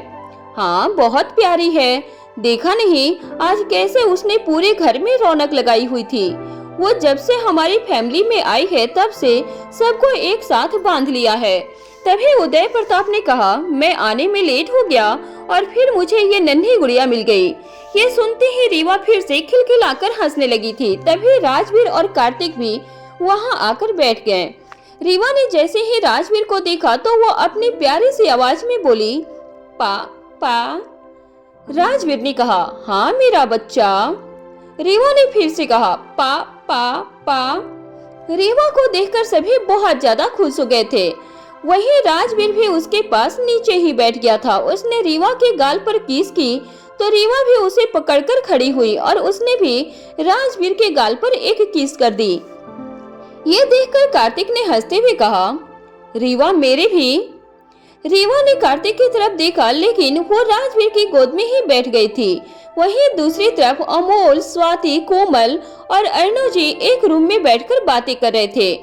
हाँ, बहुत प्यारी है। देखा नहीं आज कैसे उसने पूरे घर में रौनक लगाई हुई थी। वो जब से हमारी फैमिली में आई है तब से सबको एक साथ बांध लिया है। तभी उदय प्रताप ने कहा, मैं आने में लेट हो गया और फिर मुझे ये नन्ही गुड़िया मिल गई। ये सुनते ही रीवा फिर से खिलखिलाकर हंसने लगी थी। तभी राजवीर और कार्तिक भी वहाँ आकर बैठ गए। रीवा ने जैसे ही राजवीर को देखा तो वो अपनी प्यारी सी आवाज में बोली, पा। राजवीर ने कहा, हाँ मेरा बच्चा। रीवा ने फिर से कहा, पा। रीवा को देखकर सभी बहुत ज्यादा खुश हो गए थे। वहीं राजवीर भी उसके पास नीचे ही बैठ गया था। उसने रीवा के गाल पर किस की तो रीवा भी उसे पकड़कर खड़ी हुई और उसने भी राजवीर के गाल पर एक किस कर दी। ये देखकर कार्तिक ने हंसते हुए कहा, रीवा मेरे भी। रीवा ने कार्तिक की तरफ देखा लेकिन वो राजवीर की गोद में ही बैठ गई थी। वहीं दूसरी तरफ अमोल, स्वाति, कोमल और अर्णव जी एक रूम में बैठकर बातें कर रहे थे।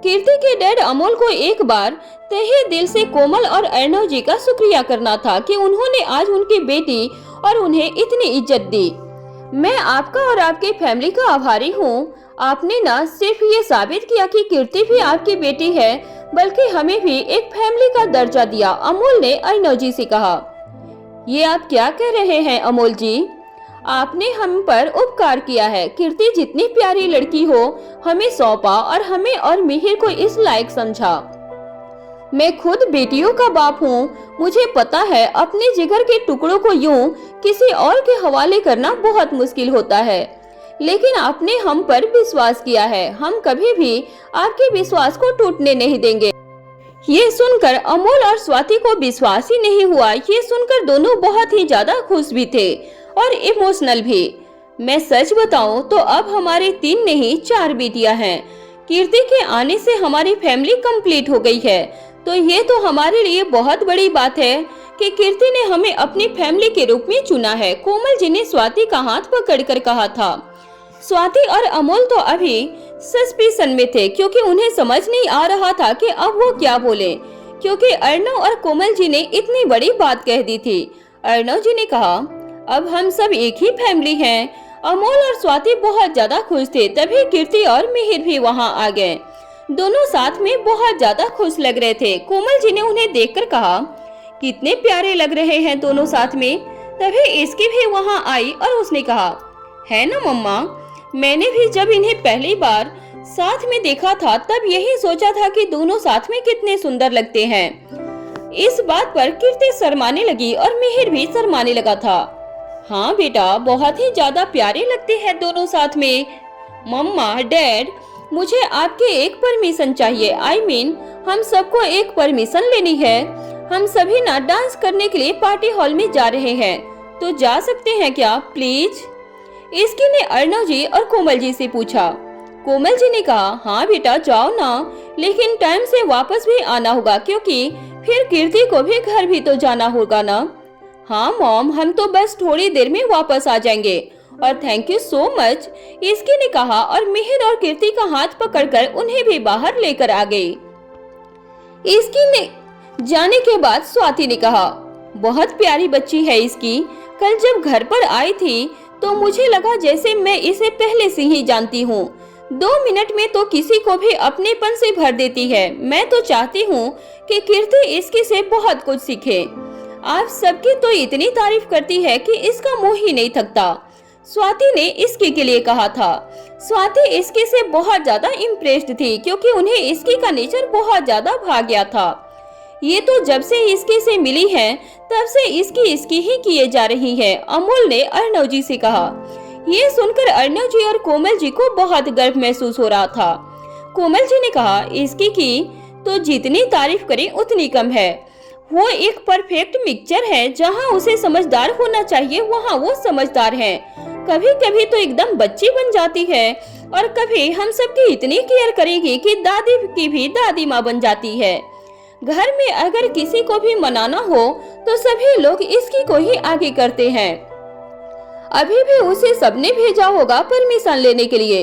कीर्ति के डैड अमोल को एक बार तहे दिल से कोमल और अर्णव जी का शुक्रिया करना था कि उन्होंने आज उनकी बेटी और उन्हें इतनी इज्जत दी। मैं आपका और आपकी फैमिली का आभारी हूँ। आपने न सिर्फ ये साबित किया कि कीर्ति भी आपकी बेटी है बल्कि हमें भी एक फैमिली का दर्जा दिया। अमोल ने अर्णव जी से कहा, ये आप क्या कह रहे हैं अमोल जी? आपने हम पर उपकार किया है। कीर्ति जितनी प्यारी लड़की हो हमें सौंपा और हमें और मिहिर को इस लायक समझा। मैं खुद बेटियों का बाप हूँ। मुझे पता है अपने जिगर के टुकड़ों को यूं किसी और के हवाले करना बहुत मुश्किल होता है, लेकिन आपने हम पर विश्वास किया है। हम कभी भी आपके विश्वास को टूटने नहीं देंगे। ये सुनकर अमोल और स्वाति को विश्वास ही नहीं हुआ। ये सुनकर दोनों बहुत ही ज्यादा खुश भी थे और इमोशनल भी। मैं सच बताऊं तो अब हमारे 3 नहीं 4 बेटियां हैं। कीर्ति के आने से हमारी फैमिली कंप्लीट हो गई है, तो ये तो हमारे लिए बहुत बड़ी बात है कि कीर्ति ने हमें अपनी फैमिली के रूप में चुना है। कोमल जी ने स्वाति का हाथ पकड़कर कहा था। स्वाति और अमोल तो अभी सस्पेंशन में थे क्योंकि उन्हें समझ नहीं आ रहा था कि अब वो क्या बोले, क्योंकि अर्णव और कोमल जी ने इतनी बड़ी बात कह दी थी। अर्णव जी ने कहा, अब हम सब एक ही फैमिली हैं। अमोल और स्वाति बहुत ज्यादा खुश थे। तभी कीर्ति और मिहिर भी वहां आ गए। दोनों साथ में बहुत ज्यादा खुश लग रहे थे। कोमल जी ने उन्हें देखकर कहा, कितने प्यारे लग रहे हैं दोनों साथ में। तभी इसकी भी वहां आई और उसने कहा, है ना मम्मा, मैंने भी जब इन्हें पहली बार साथ में देखा था तब यही सोचा था कि दोनों साथ में कितने सुंदर लगते हैं। इस बात पर कीर्ति शर्माने लगी और मिहिर भी शर्माने लगा था। हाँ बेटा, बहुत ही ज्यादा प्यारे लगते हैं दोनों साथ में। मम्मा, डैड, मुझे आपके एक परमिशन चाहिए। हम सबको एक परमिशन लेनी है। हम सभी ना डांस करने के लिए पार्टी हॉल में जा रहे हैं, तो जा सकते हैं क्या प्लीज? इसकी ने अर्णव जी और कोमल जी से पूछा। कोमल जी ने कहा, हाँ बेटा जाओ ना, लेकिन टाइम से वापस भी आना होगा क्योंकि फिर कीर्ति को भी घर भी तो जाना होगा ना। हाँ मॉम, हम तो बस थोड़ी देर में वापस आ जाएंगे और थैंक यू सो मच, इसकी ने कहा और मिहिर और कीर्ति का हाथ पकड़कर उन्हें भी बाहर लेकर आ गई। इसकी ने जाने के बाद स्वाति ने कहा, बहुत प्यारी बच्ची है इसकी। कल जब घर पर आई थी तो मुझे लगा जैसे मैं इसे पहले से ही जानती हूँ। 2 मिनट में तो किसी को भी अपनेपन से भर देती है। मैं तो चाहती हूँ कि कीर्ति इसकी से बहुत कुछ सीखे। आप सबकी तो इतनी तारीफ करती है कि इसका मुंह ही नहीं थकता, स्वाति ने इसकी के लिए कहा था। स्वाति इसकी से बहुत ज्यादा इम्प्रेस्ड थी क्योंकि उन्हें इसकी का नेचर बहुत ज्यादा भा गया था। ये तो जब से इसकी से मिली है तब से इसकी ही किए जा रही है, अमोल ने अर्णव जी से कहा। ये सुनकर अर्णव जी और कोमल जी को बहुत गर्व महसूस हो रहा था। कोमल जी ने कहा, इसकी की तो जितनी तारीफ करें उतनी कम है। वो एक परफेक्ट मिक्सचर है। जहाँ उसे समझदार होना चाहिए वहाँ वो समझदार है। कभी कभी तो एकदम बच्ची बन जाती है और कभी हम सबकी इतनी केयर करेगी कि दादी की भी दादी माँ बन जाती है। घर में अगर किसी को भी मनाना हो तो सभी लोग इसकी को ही आगे करते हैं। अभी भी उसे सबने भेजा होगा परमिशन लेने के लिए।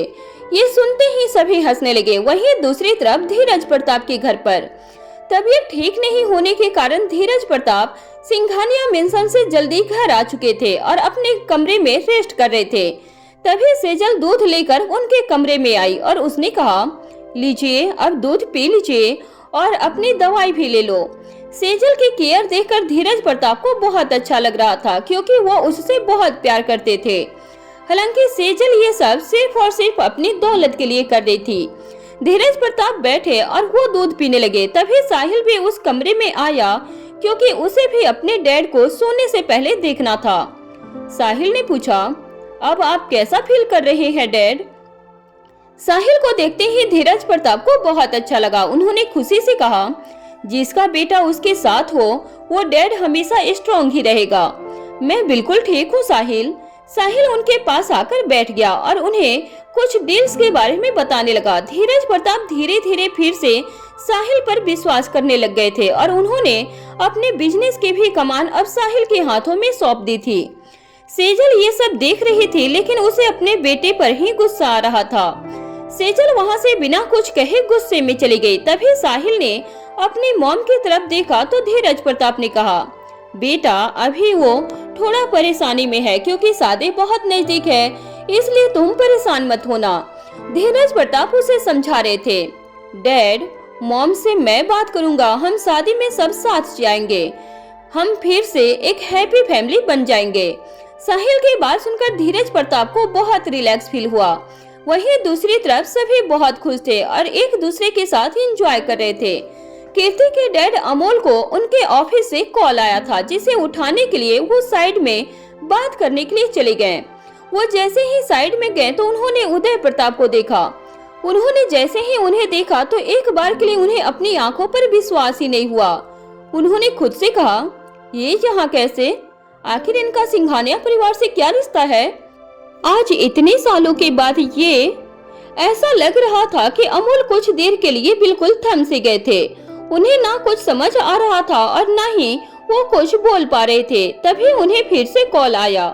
ये सुनते ही सभी हंसने लगे। वहीं दूसरी तरफ धीरज प्रताप के घर पर तबीयत ठीक नहीं होने के कारण धीरज प्रताप सिंघानिया मेंशन से जल्दी घर आ चुके थे और अपने कमरे में रेस्ट कर रहे थे। तभी सेजल दूध लेकर उनके कमरे में आई और उसने कहा, लीजिए अब दूध पी लीजिए और अपनी दवाई भी ले लो। सेजल की केयर देखकर धीरज प्रताप को बहुत अच्छा लग रहा था क्योंकि वो उससे बहुत प्यार करते थे। हालांकि सेजल ये सब सिर्फ और सिर्फ अपनी दौलत के लिए कर रही थी। धीरज प्रताप बैठे और वो दूध पीने लगे। तभी साहिल भी उस कमरे में आया क्योंकि उसे भी अपने डैड को सोने से पहले देखना था। साहिल ने पूछा, अब आप कैसा फील कर रहे हैं डैड? साहिल को देखते ही धीरज प्रताप को बहुत अच्छा लगा। उन्होंने खुशी से कहा, जिसका बेटा उसके साथ हो वो डैड हमेशा स्ट्रॉन्ग ही रहेगा। मैं बिल्कुल ठीक हूँ साहिल। साहिल उनके पास आकर बैठ गया और उन्हें कुछ डील्स के बारे में बताने लगा। धीरज प्रताप धीरे धीरे फिर से साहिल पर विश्वास करने लग गए थे और उन्होंने अपने बिजनेस की भी कमान अब साहिल के हाथों में सौंप दी थी। सेजल ये सब देख रही थी लेकिन उसे अपने बेटे पर ही गुस्सा आ रहा था। सेजल वहाँ से बिना कुछ कहे गुस्से में चली गई। तभी साहिल ने अपनी मॉम की तरफ देखा तो धीरज प्रताप ने कहा, बेटा अभी वो थोड़ा परेशानी में है क्योंकि शादी बहुत नजदीक है, इसलिए तुम परेशान मत होना। धीरज प्रताप उसे समझा रहे थे। डैड, मॉम से मैं बात करूंगा, हम शादी में सब साथ जाएंगे, हम फिर से एक हैप्पी फैमिली बन जाएंगे। साहिल की बात सुनकर धीरज प्रताप को बहुत रिलैक्स फील हुआ। वहीं दूसरी तरफ सभी बहुत खुश थे और एक दूसरे के साथ एंजॉय कर रहे थे। कीर्ति के डैड अमोल को उनके ऑफिस से कॉल आया था जिसे उठाने के लिए वो साइड में बात करने के लिए चले गए। वो जैसे ही साइड में गए तो उन्होंने उदय प्रताप को देखा। उन्होंने जैसे ही उन्हें देखा तो एक बार के लिए उन्हें अपनी आंखों पर विश्वास ही नहीं हुआ। उन्होंने खुद से कहा, ये यहाँ कैसे? आखिर इनका सिंघानिया परिवार से क्या रिश्ता है? आज इतने सालों के बाद ये ऐसा लग रहा था कि अमोल कुछ देर के लिए बिल्कुल थम से गए थे। उन्हें ना कुछ समझ आ रहा था और ना ही वो कुछ बोल पा रहे थे। तभी उन्हें फिर से कॉल आया।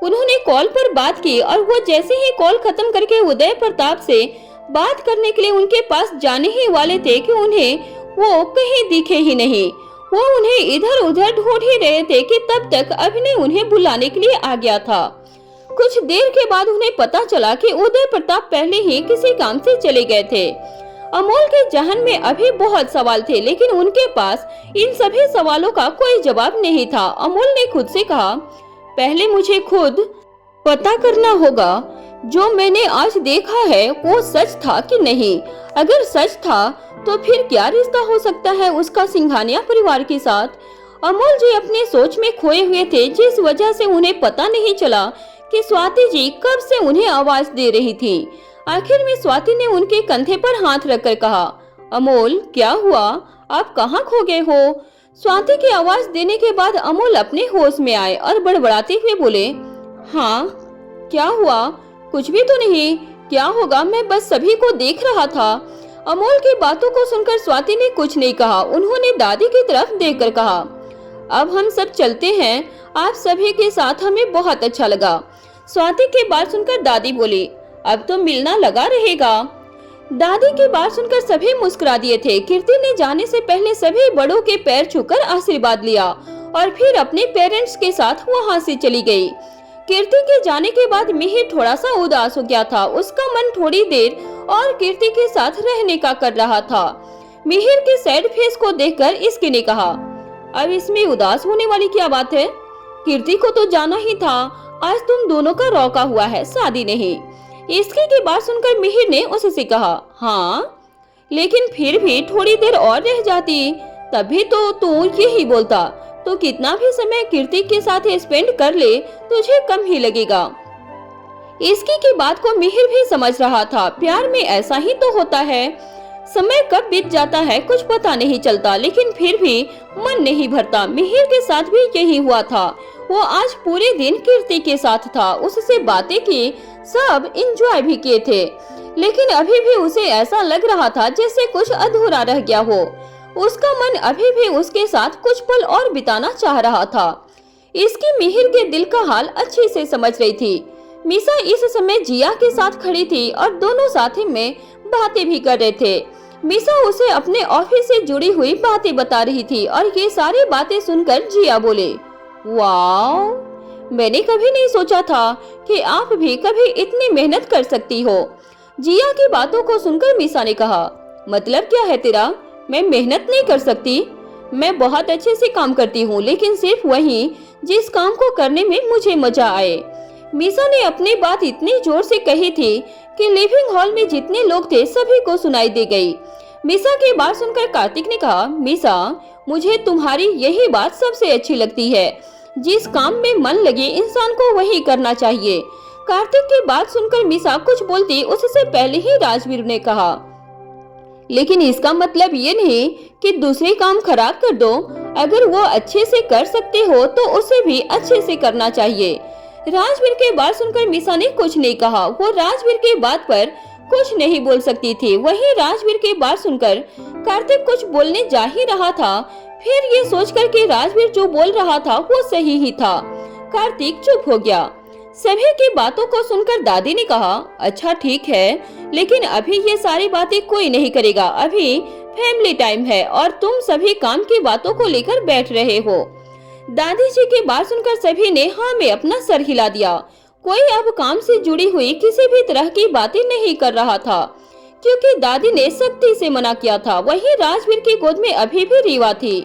उन्होंने कॉल पर बात की और वो जैसे ही कॉल खत्म करके उदय प्रताप से बात करने के लिए उनके पास जाने ही वाले थे कि उन्हें वो कहीं दिखे ही नहीं। वो उन्हें इधर उधर ढूंढ ही रहे थे कि तब तक अभिनय उन्हें बुलाने के लिए आ गया था। कुछ देर के बाद उन्हें पता चला कि उदय प्रताप पहले ही किसी काम से चले गए थे। अमोल के जहन में अभी बहुत सवाल थे, लेकिन उनके पास इन सभी सवालों का कोई जवाब नहीं था। अमोल ने खुद से कहा, पहले मुझे खुद पता करना होगा जो मैंने आज देखा है वो सच था कि नहीं। अगर सच था तो फिर क्या रिश्ता हो सकता है उसका सिंघानिया परिवार के साथ। अमोल जी अपने सोच में खोए हुए थे, जिस वजह से उन्हें पता नहीं चला कि स्वाति जी कब से उन्हें आवाज दे रही थी। आखिर में स्वाति ने उनके कंधे पर हाथ रखकर कहा, अमोल क्या हुआ, आप कहाँ खो गए हो। स्वाति की आवाज देने के बाद अमोल अपने होश में आए और बड़बड़ाते हुए बोले, हाँ क्या हुआ, कुछ भी तो नहीं, क्या होगा, मैं बस सभी को देख रहा था। अमोल की बातों को सुनकर स्वाति ने कुछ नहीं कहा। उन्होंने दादी की तरफ देखकर कहा, अब हम सब चलते हैं, आप सभी के साथ हमें बहुत अच्छा लगा। स्वाति की बात सुनकर दादी बोली, अब तो मिलना लगा रहेगा। दादी की बात सुनकर सभी मुस्कुरा दिए थे। कीर्ति ने जाने से पहले सभी बड़ों के पैर छूकर आशीर्वाद लिया और फिर अपने पेरेंट्स के साथ वहां से चली गई। कीर्ति के जाने के बाद मिहिर थोड़ा सा उदास हो गया था। उसका मन थोड़ी देर और कीर्ति के साथ रहने का कर रहा था। मिहिर के सैड फेस को देखकर इसकी ने कहा, अब इसमें उदास होने वाली क्या बात है, कीर्ति को तो जाना ही था, आज तुम दोनों का रौका हुआ है, शादी नहीं। इसकी की बात सुनकर मिहिर ने उससे कहा, हाँ लेकिन फिर भी थोड़ी देर और रह जाती, तभी तो तू यही बोलता, तो कितना भी समय कीर्ति के साथ स्पेंड कर ले तुझे कम ही लगेगा। इसकी की बात को मिहिर भी समझ रहा था। प्यार में ऐसा ही तो होता है, समय कब बीत जाता है कुछ पता नहीं चलता, लेकिन फिर भी मन नहीं भरता। मिहिर के साथ भी यही हुआ था। वो आज पूरे दिन कीर्ति के साथ था, उससे बातें की, सब एंजॉय भी किए थे, लेकिन अभी भी उसे ऐसा लग रहा था जैसे कुछ अधूरा रह गया हो। उसका मन अभी भी उसके साथ कुछ पल और बिताना चाह रहा था। इसकी मिहिर के दिल का हाल अच्छे से समझ रही थी। मीसा इस समय जिया के साथ खड़ी थी और दोनों साथ में बातें भी कर रहे थे। मीसा उसे अपने ऑफिस से जुड़ी हुई बातें बता रही थी और ये सारी बातें सुनकर जिया बोले, वाओ, मैंने कभी नहीं सोचा था कि आप भी कभी इतनी मेहनत कर सकती हो। जिया की बातों को सुनकर मीसा ने कहा, मतलब क्या है तेरा, मैं मेहनत नहीं कर सकती, मैं बहुत अच्छे से काम करती हूँ, लेकिन सिर्फ वही जिस काम को करने में मुझे मजा आए। मीसा ने अपनी बात इतनी जोर से कही थी कि लिविंग हॉल में जितने लोग थे सभी को सुनाई दे गई। मीसा की बात सुनकर कार्तिक ने कहा, मीसा मुझे तुम्हारी यही बात सबसे अच्छी लगती है, जिस काम में मन लगे इंसान को वही करना चाहिए। कार्तिक की बात सुनकर मीसा कुछ बोलती उससे पहले ही राजवीर ने कहा, लेकिन इसका मतलब ये नहीं कि दूसरे काम खराब कर दो, अगर वो अच्छे से कर सकते हो तो उसे भी अच्छे से करना चाहिए। राजवीर के बात सुनकर मीसा ने कुछ नहीं कहा। वो राजवीर की बात पर कुछ नहीं बोल सकती थी। वहीं राजवीर की बात सुनकर कार्तिक कुछ बोलने जा ही रहा था, फिर ये सोचकर कि राजवीर जो बोल रहा था वो सही ही था, कार्तिक चुप हो गया। सभी की बातों को सुनकर दादी ने कहा, अच्छा ठीक है, लेकिन अभी ये सारी बातें कोई नहीं करेगा, अभी फैमिली टाइम है और तुम सभी काम की बातों को लेकर बैठ रहे हो। दादी जी की बात सुनकर सभी ने हाँ में अपना सर हिला दिया। कोई अब काम से जुड़ी हुई किसी भी तरह की बातें नहीं कर रहा था, क्योंकि दादी ने सख्ती से मना किया था। वहीं राजवीर की गोद में अभी भी रीवा थी।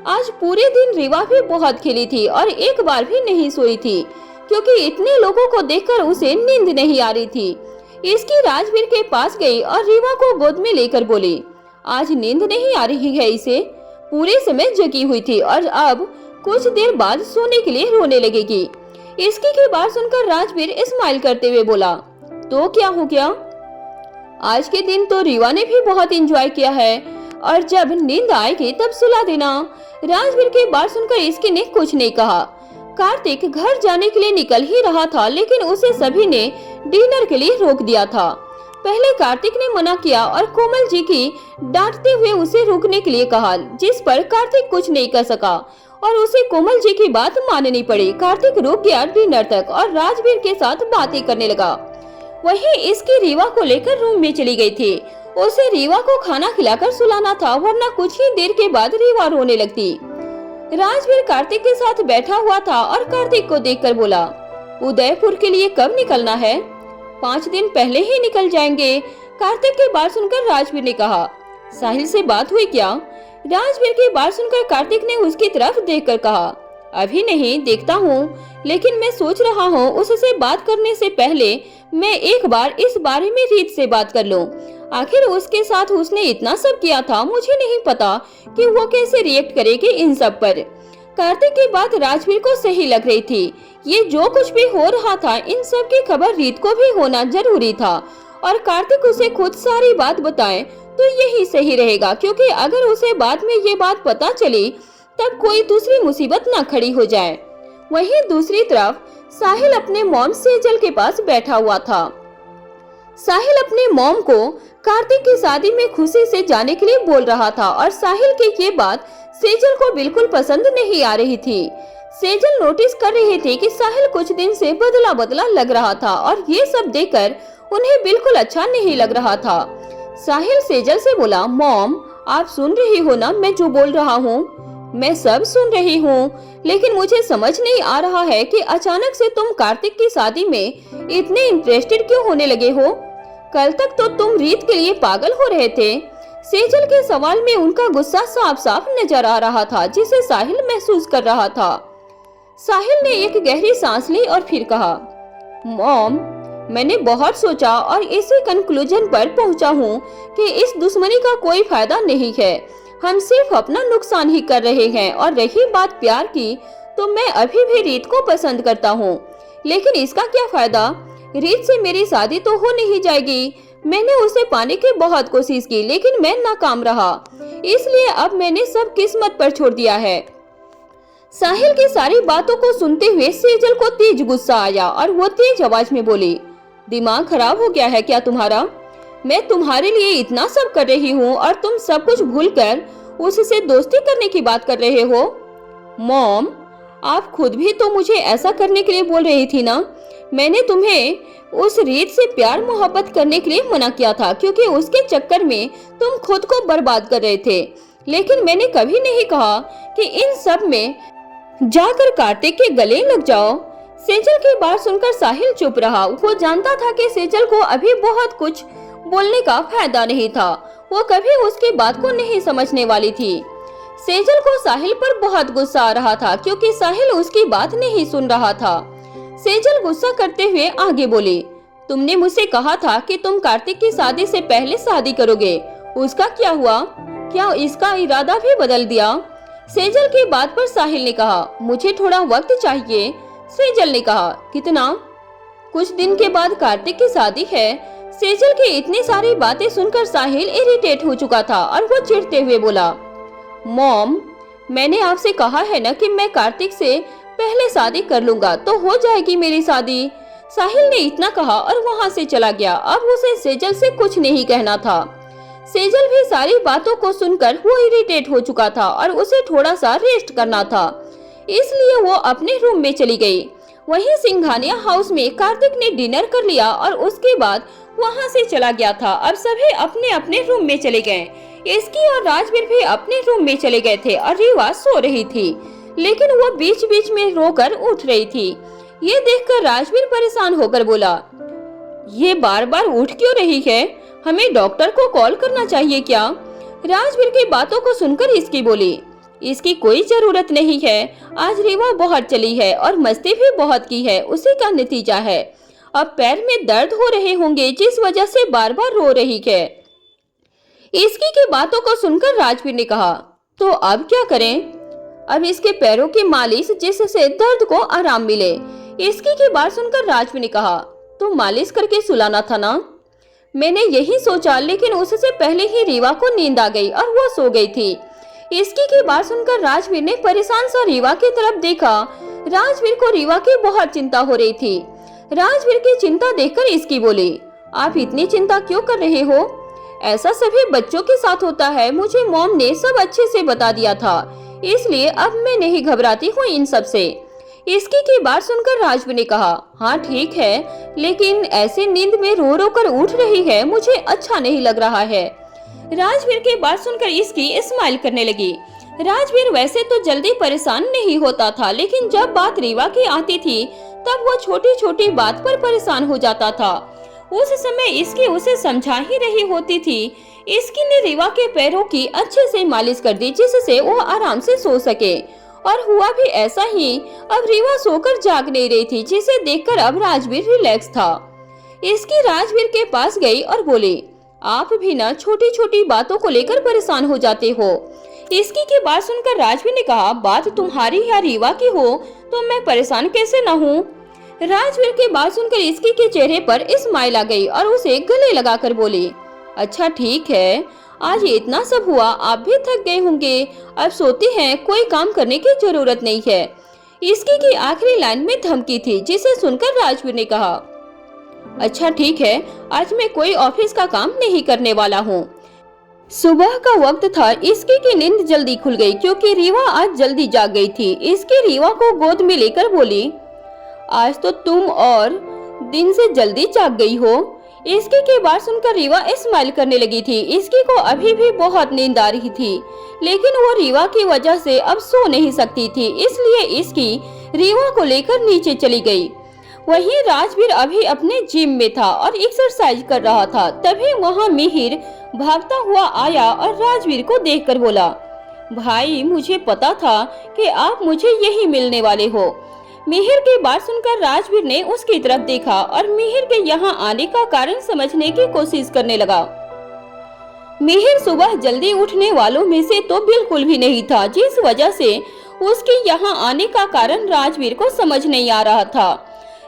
आज पूरे दिन रीवा भी बहुत खेली थी और एक बार भी नहीं सोई थी, क्योंकि इतने लोगों को देखकर उसे नींद नहीं आ रही थी। इसकी राजवीर के पास गई और रीवा को गोद में लेकर बोली, आज नींद नहीं आ रही है इसे, पूरे समय जगी हुई थी और अब कुछ देर बाद सोने के लिए रोने लगेगी। इसकी की बात सुनकर राजवीर स्माइल करते हुए बोला, तो क्या हो गया, आज के दिन तो रीवा ने भी बहुत एंजॉय किया है और जब नींद आएगी तब सुला देना। राजवीर की बात सुनकर इसकी ने कुछ नहीं कहा। कार्तिक घर जाने के लिए निकल ही रहा था, लेकिन उसे सभी ने डिनर के लिए रोक दिया था। पहले कार्तिक ने मना किया और कोमल जी की डांटते हुए उसे रुकने के लिए कहा, जिस पर कार्तिक कुछ नहीं कर सका। और उसे कोमल जी की बात माननी पड़ी। कार्तिक रुक गया डिनर तक और राजवीर के साथ बातें करने लगा। वहीं इसकी रीवा को लेकर रूम में चली गई थी। उसे रीवा को खाना खिलाकर सुलाना था, वरना कुछ ही देर के बाद रीवा रोने लगती। राजवीर कार्तिक के साथ बैठा हुआ था और कार्तिक को देखकर बोला, उदयपुर के लिए कब निकलना है? 5 दिन पहले ही निकल जाएंगे। कार्तिक की बात सुनकर राजवीर ने कहा, साहिल से बात हुई क्या? राजवीर की बात सुनकर कार्तिक ने उसकी तरफ देखकर कहा, अभी नहीं, देखता हूँ, लेकिन मैं सोच रहा हूँ उससे बात करने से पहले मैं एक बार इस बारे में रीत से बात कर लूँ। आखिर उसके साथ उसने इतना सब किया था, मुझे नहीं पता कि वो कैसे रिएक्ट करेगी इन सब पर। कार्तिक की बात राजवीर को सही लग रही थी। ये जो कुछ भी हो रहा था, इन सब की खबर रीत को भी होना जरूरी था और कार्तिक उसे खुद सारी बात बताए तो यही सही रहेगा, क्योंकि अगर उसे बाद में ये बात पता चली तब कोई दूसरी मुसीबत न खड़ी हो जाए। वहीं दूसरी तरफ साहिल अपने मॉम सेजल के पास बैठा हुआ था। साहिल अपने मॉम को कार्तिक की शादी में खुशी से जाने के लिए बोल रहा था और साहिल की ये बात सेजल को बिल्कुल पसंद नहीं आ रही थी। सेजल नोटिस कर रही थी कि साहिल कुछ दिन से बदला बदला लग रहा था और ये सब देखकर उन्हें बिल्कुल अच्छा नहीं लग रहा था। साहिल सेजल से बोला, मॉम आप सुन रही हो ना मैं जो बोल रहा हूँ? मैं सब सुन रही हूँ, लेकिन मुझे समझ नहीं आ रहा है कि अचानक से तुम कार्तिक की शादी में इतने इंटरेस्टेड क्यों होने लगे हो? कल तक तो तुम रीत के लिए पागल हो रहे थे। सेजल के सवाल में उनका गुस्सा साफ साफ नजर आ रहा था, जिसे साहिल महसूस कर रहा था। साहिल ने एक गहरी सांस ली और फिर कहा, मॉम मैंने बहुत सोचा और इसी कंक्लूजन पर पहुंचा हूँ कि इस दुश्मनी का कोई फायदा नहीं है। हम सिर्फ अपना नुकसान ही कर रहे हैं। और रही बात प्यार की, तो मैं अभी भी रीत को पसंद करता हूँ, लेकिन इसका क्या फायदा? रीत से मेरी शादी तो हो नहीं जाएगी। मैंने उसे पाने की बहुत कोशिश की, लेकिन मैं नाकाम रहा, इसलिए अब मैंने सब किस्मत पर छोड़ दिया है। साहिल की सारी बातों को सुनते हुए सेजल को तेज गुस्सा आया और वो तेज आवाज में बोली, दिमाग खराब हो गया है क्या तुम्हारा? मैं तुम्हारे लिए इतना सब कर रही हूँ और तुम सब कुछ भूलकर उससे दोस्ती करने की बात कर रहे हो? मॉम आप खुद भी तो मुझे ऐसा करने के लिए बोल रही थी ना। मैंने तुम्हें उस रीत से प्यार मोहब्बत करने के लिए मना किया था, क्योंकि उसके चक्कर में तुम खुद को बर्बाद कर रहे थे। लेकिन मैंने कभी नहीं कहा कि इन सब में जाकर कार्तिक के गले लग जाओ। सेजल की बात सुनकर साहिल चुप रहा। वो जानता था कि सेजल को अभी बहुत कुछ बोलने का फायदा नहीं था। वो कभी उसकी बात को नहीं समझने वाली थी। सेजल को साहिल पर बहुत गुस्सा आ रहा था, क्योंकि साहिल उसकी बात नहीं सुन रहा था। सेजल गुस्सा करते हुए आगे बोली, तुमने मुझसे कहा था कि तुम कार्तिक की शादी से पहले शादी करोगे, उसका क्या हुआ? क्या इसका इरादा भी बदल दिया? सेजल की बात पर साहिल ने कहा, मुझे थोड़ा वक्त चाहिए। सेजल ने कहा, कितना? कुछ दिन के बाद कार्तिक की शादी है। सेजल की इतनी सारी बातें सुनकर साहिल इरिटेट हो चुका था और वो चिढ़ते हुए बोला, मॉम मैंने आपसे कहा है ना कि मैं कार्तिक से पहले शादी कर लूंगा तो हो जाएगी मेरी शादी। साहिल ने इतना कहा और वहाँ से चला गया। अब उसे सेजल से कुछ नहीं कहना था। सेजल भी सारी बातों को सुनकर वो इरिटेट हो चुका था और उसे थोड़ा सा रेस्ट करना था, इसलिए वो अपने रूम में चली गई। वहीं सिंघानिया हाउस में कार्तिक ने डिनर कर लिया और उसके बाद वहाँ से चला गया था। अब सभी अपने अपने रूम में चले गए। इसकी और राजवीर भी अपने रूम में चले गए थे और रीवा सो रही थी, लेकिन वो बीच बीच में रोकर उठ रही थी। ये देखकर राजवीर परेशान होकर बोला, ये बार बार उठ क्यों रही है? हमें डॉक्टर को कॉल करना चाहिए क्या? राजवीर की बातों को सुनकर इसकी बोली, इसकी कोई जरूरत नहीं है। आज रीवा बहुत चली है और मस्ती भी बहुत की है, उसी का नतीजा है। अब पैर में दर्द हो रहे होंगे, जिस वजह से बार बार रो रही है। इसकी की बातों को सुनकर राजवीर ने कहा, तो अब क्या करें? अब इसके पैरों की मालिश, जिससे दर्द को आराम मिले। इसकी की बात सुनकर राजवीर ने कहा, तो मालिश करके सुलाना था ना। मैंने यही सोचा, लेकिन उससे पहले ही रीवा को नींद आ गई और वो सो गई थी। इसकी की बात सुनकर राजवीर ने परेशान सा रीवा की तरफ देखा। राजवीर को रीवा की बहुत चिंता हो रही थी। राजवीर की चिंता देखकर इसकी बोली, आप इतनी चिंता क्यों कर रहे हो? ऐसा सभी बच्चों के साथ होता है, मुझे मॉम ने सब अच्छे से बता दिया था। इसलिए अब मैं नहीं घबराती हूँ इन सब से। इसकी की बात सुनकर राजवीर ने कहा, हाँ ठीक है, लेकिन ऐसे नींद में रो रो कर उठ रही है, मुझे अच्छा नहीं लग रहा है। राजवीर की बात सुनकर इसकी स्माइल करने लगी। राजवीर वैसे तो जल्दी परेशान नहीं होता था, लेकिन जब बात रीवा की आती थी तब वो छोटी छोटी बात पर परेशान हो जाता था। उस समय इसकी उसे समझा ही रही होती थी। इसकी ने रीवा के पैरों की अच्छे से मालिश कर दी, जिससे वो आराम से सो सके, और हुआ भी ऐसा ही। अब रीवा सोकर जाग नहीं रही थी, जिसे देखकर अब राजवीर रिलैक्स था। इसकी राजवीर के पास गई और बोली, आप भी ना छोटी छोटी बातों को लेकर परेशान हो जाते हो। इसकी की बात सुनकर राजवीर ने कहा, बात तुम्हारी या रीवा की हो तो मैं परेशान कैसे न हूँ। राजवीर की बात सुनकर इसकी के चेहरे पर स्माइल आ गई और उसे गले लगाकर बोली, अच्छा ठीक है, आज इतना सब हुआ, आप भी थक गए होंगे, अब सोते हैं, कोई काम करने की जरूरत नहीं है। इसकी की आखिरी लाइन में धमकी थी, जिसे सुनकर राजवीर ने कहा, अच्छा ठीक है, आज मैं कोई ऑफिस का काम नहीं करने वाला हूँ। सुबह का वक्त था। इसकी की नींद जल्दी खुल गई क्योंकि रीवा आज जल्दी जाग गई थी। इसकी रीवा को गोद में लेकर बोली, आज तो तुम और दिन से जल्दी जाग गई हो। इसकी की बात सुनकर रीवा स्माइल करने लगी थी। इसकी को अभी भी बहुत नींद आ रही थी, लेकिन वो रीवा की वजह से अब सो नहीं सकती थी, इसलिए इसकी रीवा को लेकर नीचे चली गई। वहीं राजवीर अभी अपने जिम में था और एक्सरसाइज कर रहा था। तभी वहाँ मिहिर भागता हुआ आया और राजवीर को देखकर बोला, भाई मुझे पता था कि आप मुझे यही मिलने वाले हो। मिहिर की बात सुनकर राजवीर ने उसकी तरफ देखा और मिहिर के यहाँ आने का कारण समझने की कोशिश करने लगा। मिहिर सुबह जल्दी उठने वालों में से तो बिल्कुल भी नहीं था, जिस वजह से उसके यहाँ आने का कारण राजवीर को समझ नहीं आ रहा था।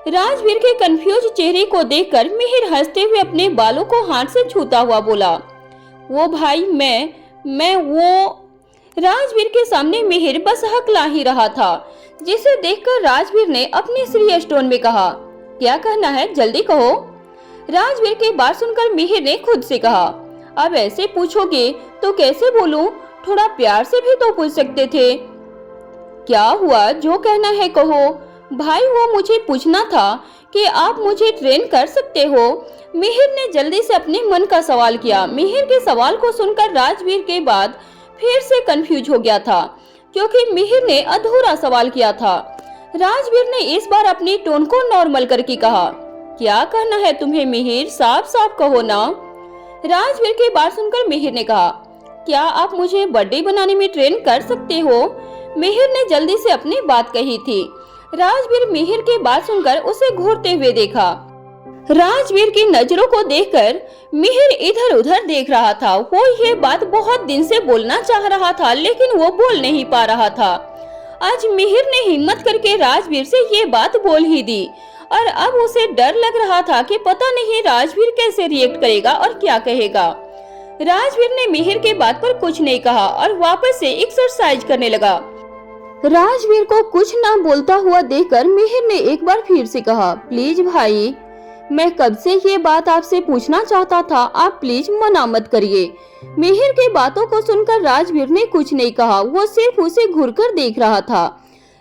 राजवीर के कंफ्यूज चेहरे को देखकर मिहिर हंसते हुए अपने बालों को हाथ से छूता हुआ बोला, वो भाई मैं वो। राजवीर के सामने मिहिर बस हकला ही रहा था, जिसे देखकर राजवीर ने अपने सीरियस टोन में कहा, क्या कहना है, जल्दी कहो। राजवीर की बात सुनकर मिहिर ने खुद से कहा, अब ऐसे पूछोगे तो कैसे बोलूं, थोड़ा प्यार से भी तो पूछ सकते थे। क्या हुआ, जो कहना है कहो। भाई वो मुझे पूछना था कि आप मुझे ट्रेन कर सकते हो। मिहिर ने जल्दी से अपने मन का सवाल किया। मिहिर के सवाल को सुनकर राजवीर के बाद फिर से कंफ्यूज हो गया था, क्योंकि मिहिर ने अधूरा सवाल किया था। राजवीर ने इस बार अपनी टोन को नॉर्मल करके कहा, क्या कहना है तुम्हें मिहिर, साफ साफ कहो ना। राजवीर की बात सुनकर मिहिर ने कहा, क्या आप मुझे बर्थडे बनाने में ट्रेन कर सकते हो। मिहिर ने जल्दी से अपनी बात कही थी। राजवीर मिहिर की बात सुनकर उसे घूरते हुए देखा। राजवीर की नजरों को देखकर मिहिर इधर उधर देख रहा था। वो ये बात बहुत दिन से बोलना चाह रहा था, लेकिन वो बोल नहीं पा रहा था। आज मिहिर ने हिम्मत करके राजवीर से ये बात बोल ही दी, और अब उसे डर लग रहा था कि पता नहीं राजवीर कैसे रिएक्ट करेगा और क्या कहेगा। राजवीर ने मिहिर के बात पर कुछ नहीं कहा और वापस से एक्सरसाइज करने लगा। राजवीर को कुछ ना बोलता हुआ देखकर मिहिर ने एक बार फिर से कहा, प्लीज भाई, मैं कब से ये बात आपसे पूछना चाहता था, आप प्लीज मना मत करिए। मिहिर की बातों को सुनकर राजवीर ने कुछ नहीं कहा, वो सिर्फ उसे घूरकर देख रहा था।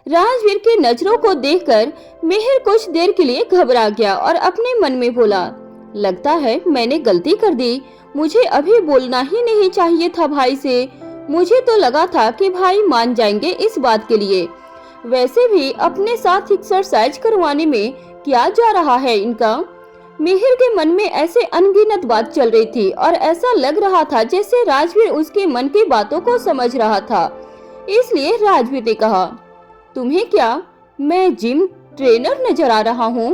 राजवीर की नजरों को देखकर मिहिर कुछ देर के लिए घबरा गया और अपने मन में बोला, लगता है मैंने गलती कर दी, मुझे अभी बोलना ही नहीं चाहिए था भाई से। मुझे तो लगा था कि भाई मान जाएंगे इस बात के लिए। वैसे भी अपने साथ एक्सरसाइज करवाने में क्या जा रहा है इनका। मिहिर के मन में ऐसे अनगिनत बात चल रही थी और ऐसा लग रहा था जैसे राजवीर उसके मन की बातों को समझ रहा था। इसलिए राजवीर ने कहा, तुम्हें क्या मैं जिम ट्रेनर नजर आ रहा हूँ।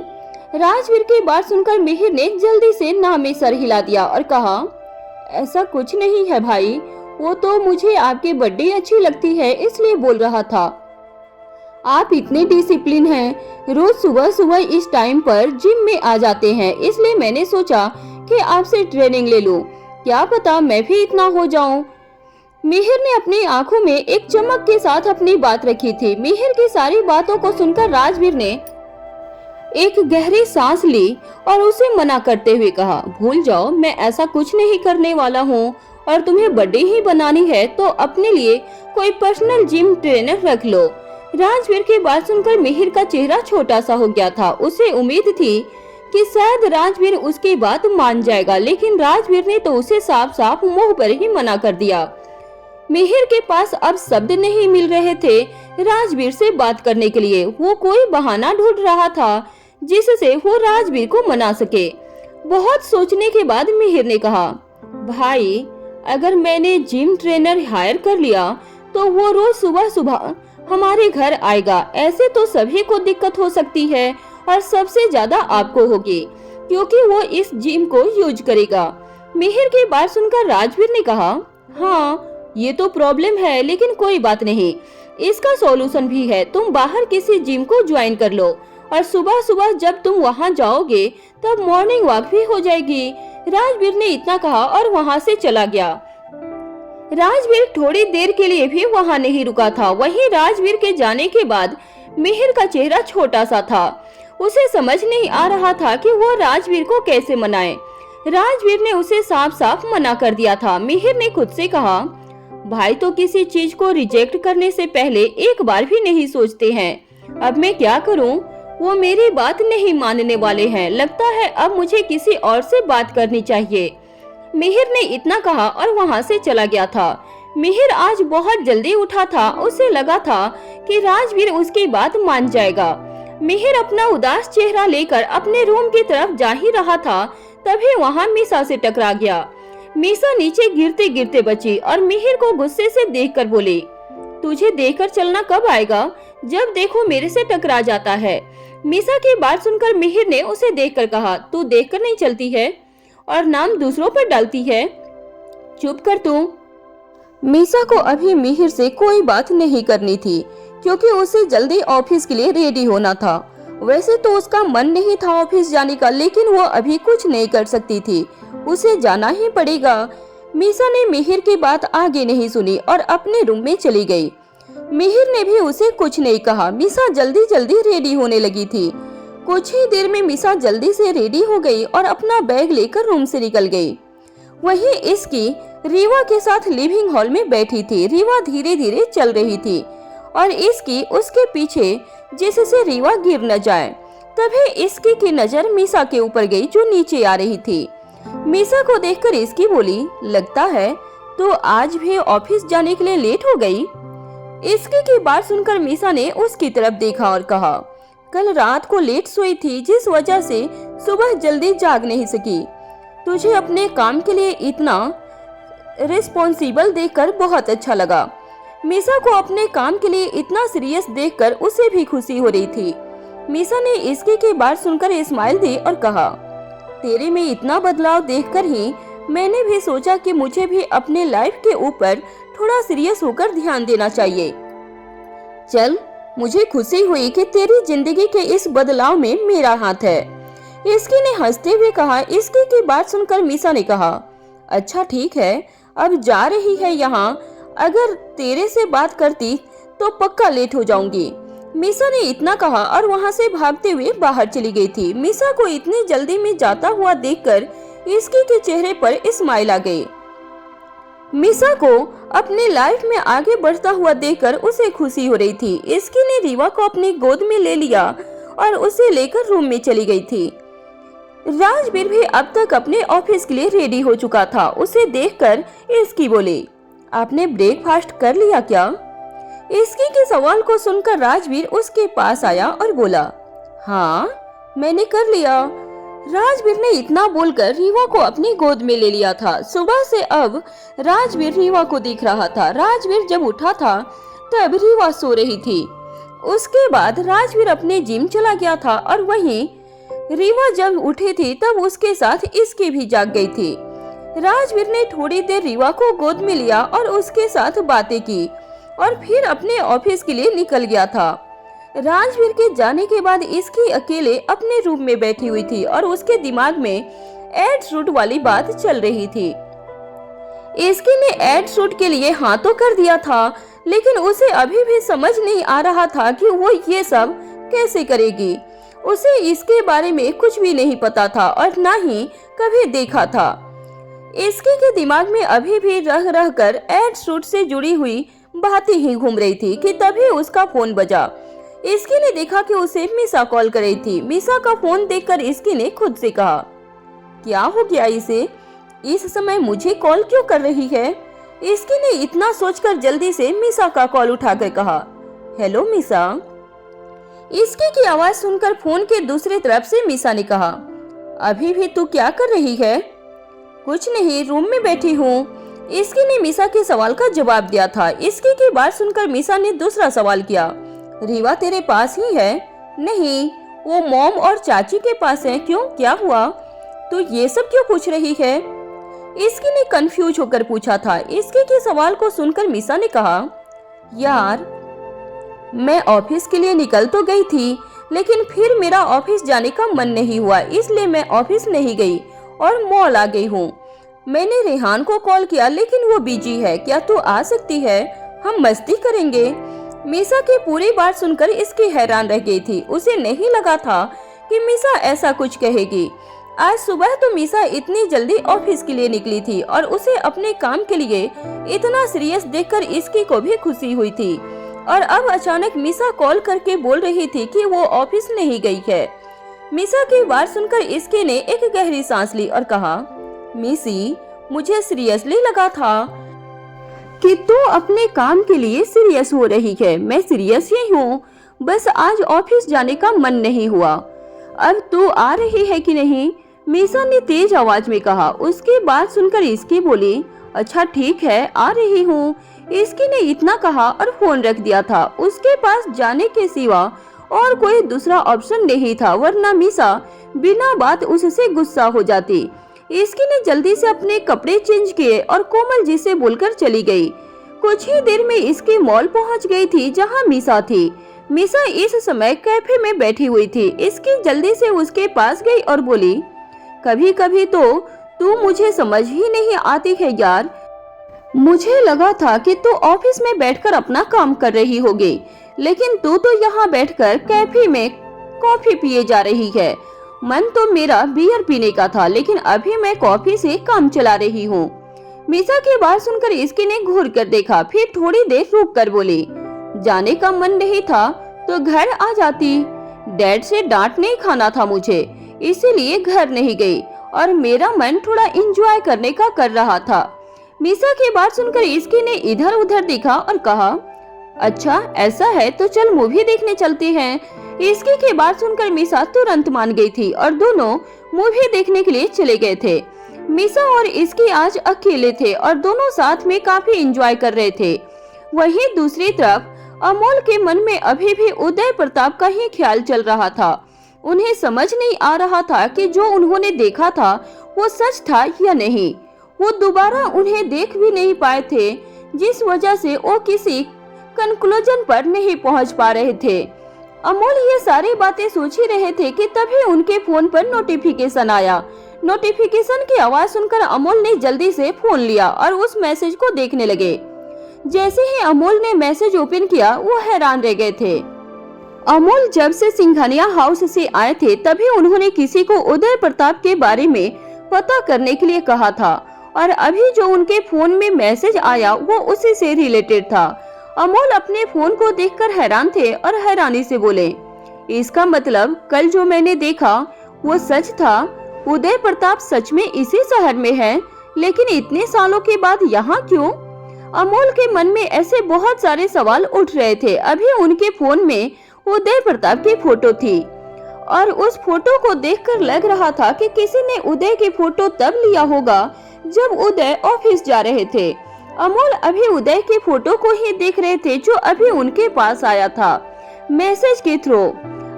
राजवीर की बात सुनकर मिहिर ने जल्दी से ना में सर हिला दिया और कहा, ऐसा कुछ नहीं है भाई, वो तो मुझे आपकी बर्थडे अच्छी लगती है इसलिए बोल रहा था। आप इतने डिसिप्लिन हैं, रोज सुबह सुबह इस टाइम पर जिम में आ जाते हैं, इसलिए मैंने सोचा कि आपसे ट्रेनिंग ले लूं। क्या पता मैं भी इतना हो जाऊं। मिहिर ने अपनी आंखों में एक चमक के साथ अपनी बात रखी थी। मिहिर की सारी बातों को सुनकर राजवीर ने एक गहरी सांस ली और उसे मना करते हुए कहा, भूल जाओ, मैं ऐसा कुछ नहीं करने वाला हूँ और तुम्हें बर्थडे ही बनानी है तो अपने लिए कोई पर्सनल जिम ट्रेनर रख लो। राजवीर की बात सुनकर मिहिर का चेहरा छोटा सा हो गया था। उसे उम्मीद थी कि शायद राजवीर उसकी बात मान जाएगा, लेकिन राजवीर ने तो उसे साफ साफ मुंह पर ही मना कर दिया। मिहिर के पास अब शब्द नहीं मिल रहे थे राजवीर से बात करने के लिए। वो कोई बहाना ढूंढ रहा था जिससे वो राजवीर को मना सके। बहुत सोचने के बाद मिहिर ने कहा, भाई अगर मैंने जिम ट्रेनर हायर कर लिया तो वो रोज सुबह सुबह हमारे घर आएगा। ऐसे तो सभी को दिक्कत हो सकती है और सबसे ज्यादा आपको होगी, क्योंकि वो इस जिम को यूज करेगा। मिहिर की बात सुनकर राजवीर ने कहा, हाँ ये तो प्रॉब्लम है, लेकिन कोई बात नहीं, इसका सॉल्यूशन भी है। तुम बाहर किसी जिम को ज्वाइन कर लो और सुबह सुबह जब तुम वहाँ जाओगे तब मॉर्निंग वॉक भी हो जाएगी। राजवीर ने इतना कहा और वहाँ से चला गया। राजवीर थोड़ी देर के लिए भी वहाँ नहीं रुका था। वहीं राजवीर के जाने के बाद मिहिर का चेहरा छोटा सा था। उसे समझ नहीं आ रहा था कि वो राजवीर को कैसे मनाए। राजवीर ने उसे साफ साफ मना कर दिया था। मिहिर ने खुद से कहा, भाई तो किसी चीज को रिजेक्ट करने से पहले एक बार भी नहीं सोचते हैं। अब मैं क्या करूं? वो मेरी बात नहीं मानने वाले हैं। लगता है अब मुझे किसी और से बात करनी चाहिए। मिहिर ने इतना कहा और वहां से चला गया था। मिहिर आज बहुत जल्दी उठा था। उसे लगा था कि राजवीर उसकी बात मान जाएगा। मिहिर अपना उदास चेहरा लेकर अपने रूम की तरफ जा ही रहा था, तभी वहां मीसा से टकरा गया। मीसा नीचे गिरते गिरते बची और मिहिर को गुस्से से देखकर बोली, तुझे देखकर चलना कब आएगा? जब देखो मेरे से टकरा जाता है। मीसा की बात सुनकर मिहिर ने उसे देखकर कहा, तू देखकर नहीं चलती है और नाम दूसरों पर डालती है। चुप कर तू। मीसा को अभी मिहिर से कोई बात नहीं करनी थी, क्योंकि उसे जल्दी ऑफिस के लिए रेडी होना था। वैसे तो उसका मन नहीं था ऑफिस जाने का, लेकिन वो अभी कुछ नहीं कर सकती थी, उसे जाना ही पड़ेगा। मीसा ने मिहिर की बात आगे नहीं सुनी और अपने रूम में चली गई। मिहिर ने भी उसे कुछ नहीं कहा। मीसा जल्दी जल्दी रेडी होने लगी थी। कुछ ही देर में मीसा जल्दी से रेडी हो गई और अपना बैग लेकर रूम से निकल गई। वहीं इसकी रीवा के साथ लिविंग हॉल में बैठी थी। रीवा धीरे धीरे चल रही थी और इसकी उसके पीछे, जिससे रीवा गिर न जाए। तभी इसकी की नजर मीसा के ऊपर गई जो नीचे आ रही थी। मीसा को देखकर इसकी बोली, लगता है तो आज भी ऑफिस जाने के लिए लेट हो गई। इसकी की बात सुनकर मीसा ने उसकी तरफ देखा और कहा, कल रात को लेट सोई थी, जिस वजह से सुबह जल्दी जाग नहीं सकी। तुझे अपने काम के लिए इतना रिस्पॉन्सिबल देखकर बहुत अच्छा लगा। मीसा को अपने काम के लिए इतना सीरियस देखकर उसे भी खुशी हो रही थी। मीसा ने इसकी की बात सुनकर स्माइल दी और कहा, तेरे में इतना बदलाव देखकर ही मैंने भी सोचा कि मुझे भी अपने लाइफ के ऊपर थोड़ा सीरियस होकर ध्यान देना चाहिए। चल, मुझे खुशी हुई कि तेरी जिंदगी के इस बदलाव में मेरा हाथ है। इसकी ने हंसते हुए कहा। इसकी की बात सुनकर मीसा ने कहा, अच्छा ठीक है, अब जा रही है यहाँ। अगर तेरे से बात करती तो पक्का लेट हो जाऊंगी। मीसा ने इतना कहा और वहाँ से भागते हुए बाहर चली गई थी। मीसा को इतनी जल्दी में जाता हुआ देखकर इसकी के चेहरे पर स्माइल आ गई। मीसा को अपने लाइफ में आगे बढ़ता हुआ देखकर उसे खुशी हो रही थी। इसकी ने रीवा को अपनी गोद में ले लिया और उसे लेकर रूम में चली गई थी। राजवीर भी अब तक अपने ऑफिस के लिए रेडी हो चुका था। उसे देखकर इसकी बोली, आपने ब्रेकफास्ट कर लिया क्या? इसकी के सवाल को सुनकर राजवीर उसके पास आया और बोला, हाँ मैंने कर लिया। राजवीर ने इतना बोलकर रीवा को अपनी गोद में ले लिया था। सुबह से अब राजवीर रीवा को देख रहा था। राजवीर जब उठा था तब रीवा सो रही थी। उसके बाद राजवीर अपने जिम चला गया था और वहीं रीवा जब उठी थी तब उसके साथ इसकी भी जाग गई थी। राजवीर ने थोड़ी देर रीवा को गोद में लिया और उसके साथ बातें की और फिर अपने ऑफिस के लिए निकल गया था। राजवीर के जाने के बाद इसकी अकेले अपने रूम में बैठी हुई थी और उसके दिमाग में एड शूट वाली बात चल रही थी। इसकी ने एड शूट के लिए हाँ तो कर दिया था, लेकिन उसे अभी भी समझ नहीं आ रहा था कि वो ये सब कैसे करेगी। उसे इसके बारे में कुछ भी नहीं पता था और ना ही कभी देखा था। इसकी के दिमाग में अभी भी रह रह कर एड शूट से जुड़ी हुई बातें ही घूम रही थी कि तभी उसका फोन बजा। इसकी ने देखा कि उसे मीसा कॉल कर रही थी। मीसा का फोन देखकर इसकी ने खुद से कहा, क्या हो गया इसे, इस समय मुझे कॉल क्यों कर रही है। इसकी ने इतना सोचकर जल्दी से मीसा का कॉल उठाकर कहा, हेलो मीसा। इसकी की आवाज सुनकर फोन के दूसरी तरफ से मीसा ने कहा, अभी भी तू क्या कर रही है। कुछ नहीं, रूम में बैठी हूँ। इसकी ने मीसा के सवाल का जवाब दिया था। इसकी की बात सुनकर मीसा ने दूसरा सवाल किया, रीवा तेरे पास ही है। नहीं, वो मॉम और चाची के पास है। क्यों, क्या हुआ, तू ये सब क्यों पूछ रही है। इसकी ने कंफ्यूज होकर पूछा था। इसकी के सवाल को सुनकर मीसा ने कहा, यार मैं ऑफिस के लिए निकल तो गई थी, लेकिन फिर मेरा ऑफिस जाने का मन नहीं हुआ, इसलिए मैं ऑफिस नहीं गई और मॉल आ गई हूँ। मैंने रेहान को कॉल किया लेकिन वो बिजी है, क्या तू आ सकती है, हम मस्ती करेंगे। मीसा की पूरी बात सुनकर इसकी हैरान रह गई थी। उसे नहीं लगा था कि मीसा ऐसा कुछ कहेगी। आज सुबह तो मीसा इतनी जल्दी ऑफिस के लिए निकली थी और उसे अपने काम के लिए इतना सीरियस देखकर इसकी को भी खुशी हुई थी। और अब अचानक मीसा कॉल करके बोल रही थी कि वो ऑफिस नहीं गई है। मीसा की बात सुनकर इसकी ने एक गहरी सांस ली और कहा, मीसी मुझे सीरियसली लगा था कि तू अपने काम के लिए सीरियस हो रही है। मैं सीरियस ही हूँ, बस आज ऑफिस जाने का मन नहीं हुआ। अब तू आ रही है कि नहीं, मीसा ने तेज आवाज में कहा। उसकी बात सुनकर इसकी बोली, अच्छा ठीक है, आ रही हूँ। इसकी ने इतना कहा और फोन रख दिया था। उसके पास जाने के सिवा और कोई दूसरा ऑप्शन नहीं था, वरना मीसा बिना बात उससे गुस्सा हो जाती। इसकी ने जल्दी से अपने कपड़े चेंज किए और कोमल जी से बोलकर चली गई। कुछ ही देर में इसकी मॉल पहुंच गई थी जहां मीसा थी। मीसा इस समय कैफे में बैठी हुई थी। इसकी जल्दी से उसके पास गई और बोली, कभी कभी तो तू मुझे समझ ही नहीं आती है यार। मुझे लगा था कि तू ऑफिस में बैठकर अपना काम कर रही होगी, लेकिन तू तो यहाँ बैठकर कैफे में कॉफी पिए जा रही है। मन तो मेरा बियर पीने का था, लेकिन अभी मैं कॉफी से काम चला रही हूँ। मीसा की बात सुनकर इसकी ने घूर कर देखा, फिर थोड़ी देर रुक कर बोली, जाने का मन नहीं था तो घर आ जाती। डैड से डांट नहीं खाना था मुझे, इसीलिए घर नहीं गई और मेरा मन थोड़ा एंजॉय करने का कर रहा था। मीसा की बात सुनकर इसकी ने इधर उधर देखा और कहा, अच्छा ऐसा है तो चल मूवी देखने चलते हैं। इसकी की बात सुनकर मीसा तुरंत मान गई थी और दोनों मूवी देखने के लिए चले गए थे। मीसा और इसकी आज अकेले थे और दोनों साथ में काफी एंजॉय कर रहे थे। वहीं दूसरी तरफ अमोल के मन में अभी भी उदय प्रताप का ही ख्याल चल रहा था। उन्हें समझ नहीं आ रहा था कि जो उन्होंने देखा था वो सच था या नहीं। वो दोबारा उन्हें देख भी नहीं पाए थे, जिस वजह से वो किसी कंक्लूजन पर नहीं पहुंच पा रहे थे। अमोल ये सारी बातें सोच ही रहे थे कि तभी उनके फोन पर नोटिफिकेशन आया। नोटिफिकेशन की आवाज सुनकर अमोल ने जल्दी से फोन लिया और उस मैसेज को देखने लगे। जैसे ही अमोल ने मैसेज ओपन किया वो हैरान रह गए थे। अमोल जब से सिंघानिया हाउस से आए थे तभी उन्होंने किसी को उदय प्रताप के बारे में पता करने के लिए कहा था और अभी जो उनके फोन में मैसेज आया वो उसी से रिलेटेड था। अमोल अपने फोन को देखकर हैरान थे और हैरानी से बोले, इसका मतलब कल जो मैंने देखा वो सच था। उदय प्रताप सच में इसी शहर में है, लेकिन इतने सालों के बाद यहाँ क्यों? अमोल के मन में ऐसे बहुत सारे सवाल उठ रहे थे। अभी उनके फोन में उदय प्रताप की फोटो थी और उस फोटो को देखकर लग रहा था कि किसी ने उदय की फोटो तब लिया होगा जब उदय ऑफिस जा रहे थे। अमोल अभी उदय की फोटो को ही देख रहे थे जो अभी उनके पास आया था मैसेज के थ्रू।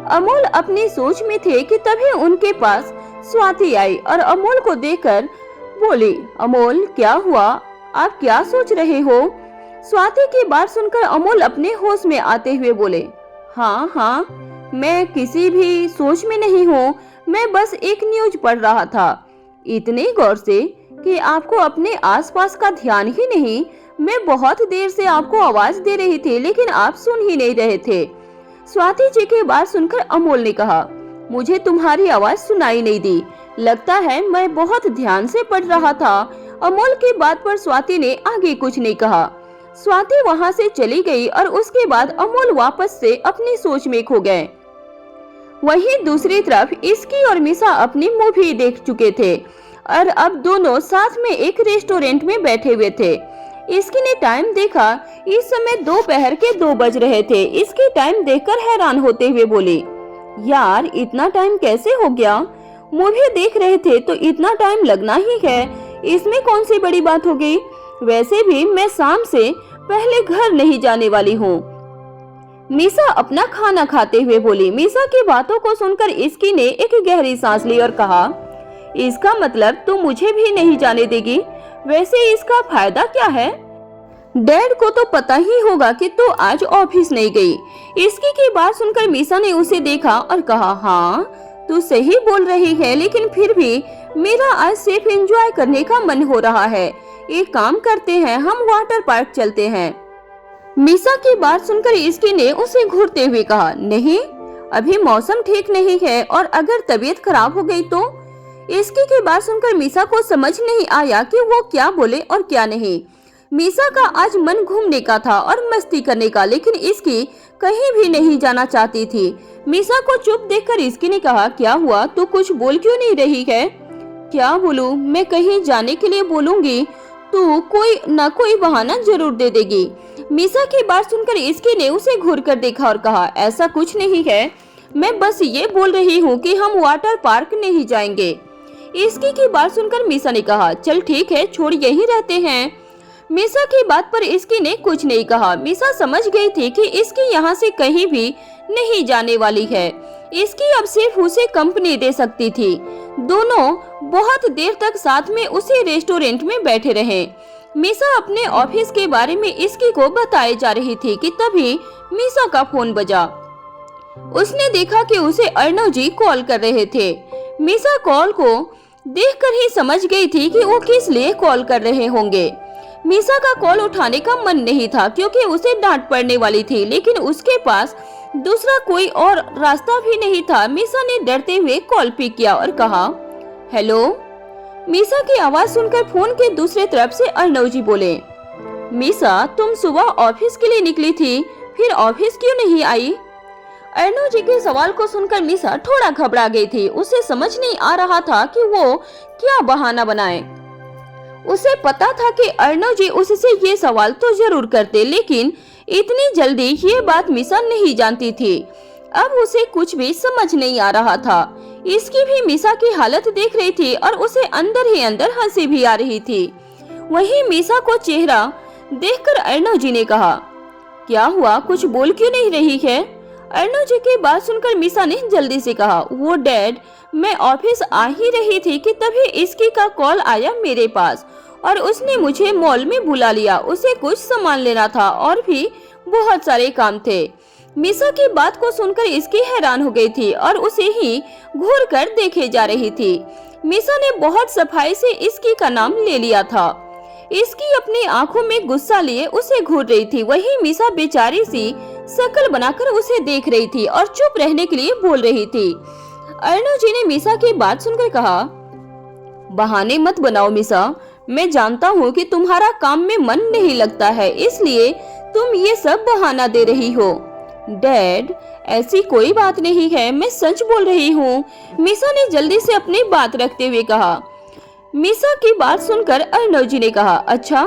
अमोल अपनी सोच में थे कि तभी उनके पास स्वाति आई और अमोल को देखकर बोली, अमोल क्या हुआ, आप क्या सोच रहे हो? स्वाति की बात सुनकर अमोल अपने होश में आते हुए बोले, हाँ मैं किसी भी सोच में नहीं हूँ, मैं बस एक न्यूज पढ़ रहा था। इतने गौर से कि आपको अपने आसपास का ध्यान ही नहीं। मैं बहुत देर से आपको आवाज दे रही थी लेकिन आप सुन ही नहीं रहे थे। स्वाति जी की बात सुनकर अमोल ने कहा, मुझे तुम्हारी आवाज सुनाई नहीं दी, लगता है मैं बहुत ध्यान से पढ़ रहा था। अमोल की बात पर स्वाति ने आगे कुछ नहीं कहा। स्वाति वहां से चली गई और उसके बाद अमोल वापस से अपनी सोच में खो गए। वहीं दूसरी तरफ इसकी और मिसा अपनी मूवी देख चुके थे और अब दोनों साथ में एक रेस्टोरेंट में बैठे हुए थे। इसकी ने टाइम देखा, इस समय दोपहर के 2 बज रहे थे। इसकी टाइम देखकर हैरान होते हुए बोली, यार इतना टाइम कैसे हो गया? मूवी देख रहे थे तो इतना टाइम लगना ही है, इसमें कौन सी बड़ी बात हो गई? वैसे भी मैं शाम से पहले घर नहीं जाने वाली हूँ। मिसा अपना खाना खाते हुए बोली। मिसा की बातों को सुनकर इसकी ने एक गहरी सांस ली और कहा, इसका मतलब तू मुझे भी नहीं जाने देगी? वैसे इसका फायदा क्या है? डैड को तो पता ही होगा कि तू आज ऑफिस नहीं गई। इसकी की बात सुनकर मिसा ने उसे देखा और कहा, हाँ तू सही बोल रही है, लेकिन फिर भी मेरा आज सिर्फ एंजॉय करने का मन हो रहा है। एक काम करते हैं, हम वाटर पार्क चलते हैं। मिसा की बात सुनकर इसकी ने उसे घूरते हुए कहा, नहीं अभी मौसम ठीक नहीं है और अगर तबीयत खराब हो गई तो? इसकी की बात सुनकर मिसा को समझ नहीं आया कि वो क्या बोले और क्या नहीं। मिसा का आज मन घूमने का था और मस्ती करने का, लेकिन इसकी कहीं भी नहीं जाना चाहती थी। मिसा को चुप देखकर इसकी ने कहा, क्या हुआ, तू कुछ बोल क्यों नहीं रही है? क्या बोलूं, मैं कहीं जाने के लिए बोलूंगी तो कोई न कोई बहाना जरूर दे देगी। मिसा की बात सुनकर इसकी ने उसे घूर कर देखा और कहा, ऐसा कुछ नहीं है, मैं बस ये बोल रही हूँ कि हम वाटर पार्क नहीं जाएंगे। इसकी की बात सुनकर मिसा ने कहा, चल ठीक है, छोड़ यहीं रहते हैं। मिसा की बात पर इसकी ने कुछ नहीं कहा। मिसा समझ गई थी कि इसकी यहाँ से कहीं भी नहीं जाने वाली है। इसकी अब सिर्फ उसे कंपनी दे सकती थी। दोनों बहुत देर तक साथ में उसी रेस्टोरेंट में बैठे रहे। मिसा अपने ऑफिस के बारे में इसकी को बताए जा रही थी कि तभी मिसा का फोन बजा। उसने देखा कि उसे अर्णव जी कॉल कर रहे थे। मिसा कॉल को देखकर ही समझ गई थी कि वो किस लिए कॉल कर रहे होंगे। मिसा का कॉल उठाने का मन नहीं था क्योंकि उसे डांट पड़ने वाली थी, लेकिन उसके पास दूसरा कोई और रास्ता भी नहीं था। मिसा ने डरते हुए कॉल पिक किया और कहा, हेलो। मिसा की आवाज सुनकर फोन के दूसरे तरफ से अर्णव जी बोले, मिसा तुम सुबह ऑफिस के लिए निकली थी, फिर ऑफिस क्यों नहीं आई? अर्णव जी के सवाल को सुनकर मिसा थोड़ा घबरा गई थी। उसे समझ नहीं आ रहा था कि वो क्या बहाना बनाए। उसे पता था कि अर्णव जी उससे ये सवाल तो जरूर करते, लेकिन इतनी जल्दी ये बात मिसा नहीं जानती थी। अब उसे कुछ भी समझ नहीं आ रहा था। इसकी भी मिसा की हालत देख रही थी और उसे अंदर ही अंदर हंसी भी आ रही थी। वहीं मिसा को चेहरा देखकर अर्णव जी ने कहा, क्या हुआ, कुछ बोल क्यों नहीं रही है? अर्णव जी की बात सुनकर मिसा ने जल्दी से कहा, वो डैड, मैं ऑफिस आ ही रही थी कि तभी इसकी का कॉल आया मेरे पास और उसने मुझे मॉल में बुला लिया। उसे कुछ सामान लेना था और भी बहुत सारे काम थे। मिसा की बात को सुनकर इसकी हैरान हो गई थी और उसे ही घूर कर देखे जा रही थी। मिसा ने बहुत सफाई से इसकी का नाम ले लिया था। इसकी अपनी आंखों में गुस्सा लिए उसे घूर रही थी। वहीं मिसा बेचारी सी शक्ल बनाकर उसे देख रही थी और चुप रहने के लिए बोल रही थी। अर्णव जी ने मिसा की बात सुनकर कहा, बहाने मत बनाओ मिसा, मैं जानता हूँ कि तुम्हारा काम में मन नहीं लगता है, इसलिए तुम ये सब बहाना दे रही हो। डैड, ऐसी कोई बात नहीं है, मैं सच बोल रही हूँ। मिसा ने जल्दी से अपनी बात रखते हुए कहा। मिसा की बात सुनकर अर्णव जी ने कहा, अच्छा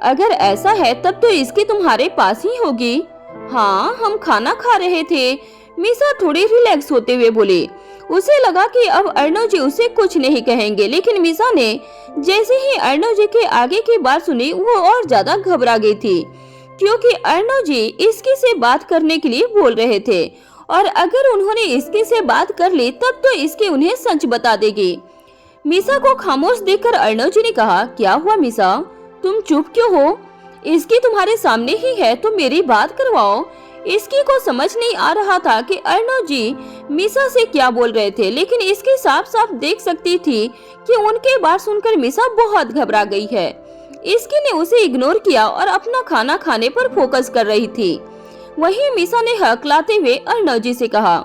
अगर ऐसा है तब तो इसकी तुम्हारे पास ही होगी। हाँ, हम खाना खा रहे थे। मिसा थोड़ी रिलैक्स होते हुए बोली। उसे लगा कि अब अर्णव जी उसे कुछ नहीं कहेंगे, लेकिन मिसा ने जैसे ही अर्णव जी के आगे की बात सुनी वो और ज्यादा घबरा गई थी, क्योंकि अर्णव जी इसकी से बात करने के लिए बोल रहे थे और अगर उन्होंने इसकी से बात कर ली तब तो इसकी उन्हें सच बता देगी। मिसा को खामोश देखकर अर्णव जी ने कहा, क्या हुआ मिसा, तुम चुप क्यों हो? इसकी तुम्हारे सामने ही है तो मेरी बात करवाओ। इसकी को समझ नहीं आ रहा था कि अर्णव जी मिसा से क्या बोल रहे थे, लेकिन इसकी साफ साफ देख सकती थी कि उनके बात सुनकर मिसा बहुत घबरा गई है। इसकी ने उसे इग्नोर किया और अपना खाना खाने पर फोकस कर रही थी। वहीं मिसा ने हकलाते हुए अर्णव जी से कहा,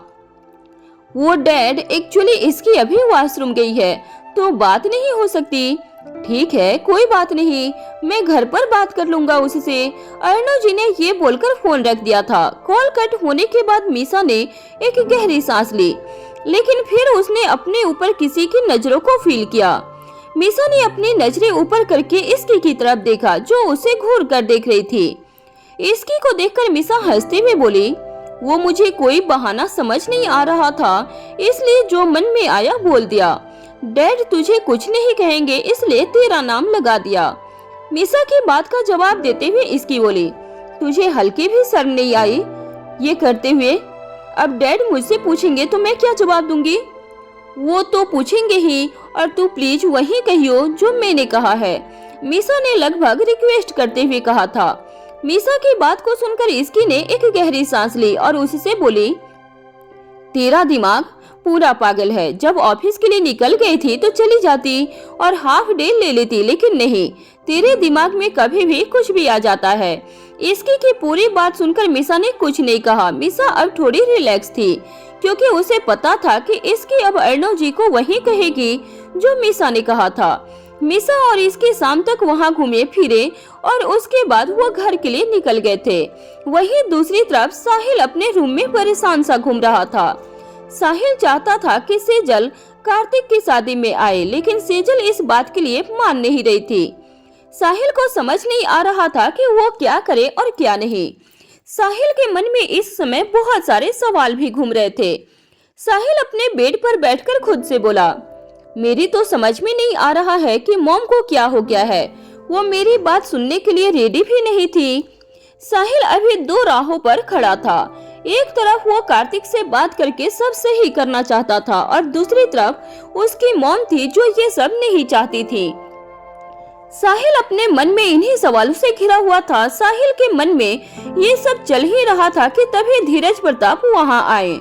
वो डैड, एक्चुअली इसकी अभी वॉशरूम गई है तो बात नहीं हो सकती। ठीक है, कोई बात नहीं, मैं घर पर बात कर लूंगा उससे। अर्णव जी ने ये बोलकर फोन रख दिया था। कॉल कट होने के बाद मीसा ने एक गहरी सांस ली, लेकिन फिर उसने अपने ऊपर किसी की नजरों को फील किया। मीसा ने अपनी नजरें ऊपर करके इसकी की तरफ देखा, जो उसे घूर कर देख रही थी। इसकी को देखकर मीसा हंसते हुए बोली, वो मुझे कोई बहाना समझ नहीं आ रहा था, इसलिए जो मन में आया बोल दिया। डैड तुझे कुछ नहीं कहेंगे, इसलिए तेरा नाम लगा दिया। मीसा की बात का जवाब देते हुए इसकी बोली, तुझे हल्की भी शर्म नहीं आई ये करते हुए? अब डैड मुझसे पूछेंगे तो मैं क्या जवाब दूंगी? वो तो पूछेंगे ही, और तू प्लीज वही कहियो जो मैंने कहा है, मीसा ने लगभग रिक्वेस्ट करते हुए कहा था। मीसा की बात को सुनकर इसकी ने एक गहरी सांस ली और उससे बोली, तेरा दिमाग पूरा पागल है। जब ऑफिस के लिए निकल गई थी तो चली जाती और हाफ डे ले लेती, लेकिन नहीं, तेरे दिमाग में कभी भी कुछ भी आ जाता है। इसकी की पूरी बात सुनकर मीसा ने कुछ नहीं कहा। मीसा अब थोड़ी रिलैक्स थी, क्योंकि उसे पता था कि इसकी अब अर्णव जी को वही कहेगी जो मीसा ने कहा था। मीसा और इसकी शाम तक वहाँ घूमे फिरे और उसके बाद वो घर के लिए निकल गए थे। वहीं दूसरी तरफ साहिल अपने रूम में परेशान सा घूम रहा था। साहिल चाहता था कि सेजल कार्तिक की शादी में आए, लेकिन सेजल इस बात के लिए मान नहीं रही थी। साहिल को समझ नहीं आ रहा था कि वो क्या करे और क्या नहीं। साहिल के मन में इस समय बहुत सारे सवाल भी घूम रहे थे। साहिल अपने बेड पर बैठकर खुद से बोला, मेरी तो समझ में नहीं आ रहा है कि मॉम को क्या हो गया है। वो मेरी बात सुनने के लिए रेडी भी नहीं थी। साहिल अभी दो राहों पर खड़ा था। एक तरफ वो कार्तिक से बात करके सब सही करना चाहता था और दूसरी तरफ उसकी मॉम थी जो ये सब नहीं चाहती थी। साहिल अपने मन में इन्हीं सवालों से घिरा हुआ था। साहिल के मन में ये सब चल ही रहा था कि तभी धीरज प्रताप वहाँ आए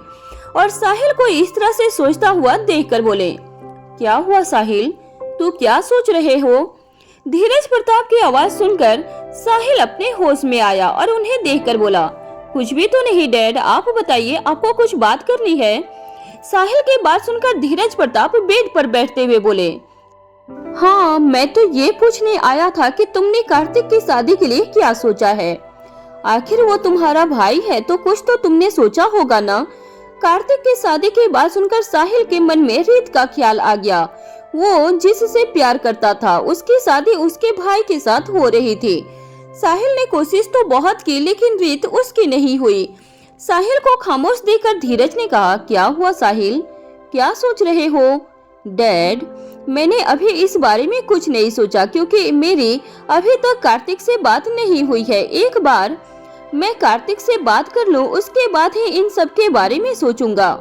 और साहिल को इस तरह से सोचता हुआ देखकर बोले, क्या हुआ साहिल, तू क्या सोच रहे हो? धीरज प्रताप की आवाज सुनकर साहिल अपने होश में आया और उन्हें देखकर बोला, कुछ भी तो नहीं डैड, आप बताइए, आपको कुछ बात करनी है। साहिल की बात सुनकर धीरज प्रताप बेड पर बैठते हुए बोले, हाँ, मैं तो ये पूछने आया था कि तुमने कार्तिक की शादी के लिए क्या सोचा है। आखिर वो तुम्हारा भाई है तो कुछ तो तुमने सोचा होगा ना। कार्तिक की शादी की बात सुनकर साहिल के मन में रीत का ख्याल आ गया। वो जिससे प्यार करता था उसकी शादी उसके भाई के साथ हो रही थी। साहिल ने कोशिश तो बहुत की, लेकिन रीत उसकी नहीं हुई। साहिल को खामोश देखकर धीरज ने कहा, क्या हुआ साहिल, क्या सोच रहे हो? डैड, मैंने अभी इस बारे में कुछ नहीं सोचा, क्योंकि मेरी अभी तक कार्तिक से बात नहीं हुई है। एक बार मैं कार्तिक से बात कर लूं, उसके बाद ही इन सब के बारे में सोचूंगा।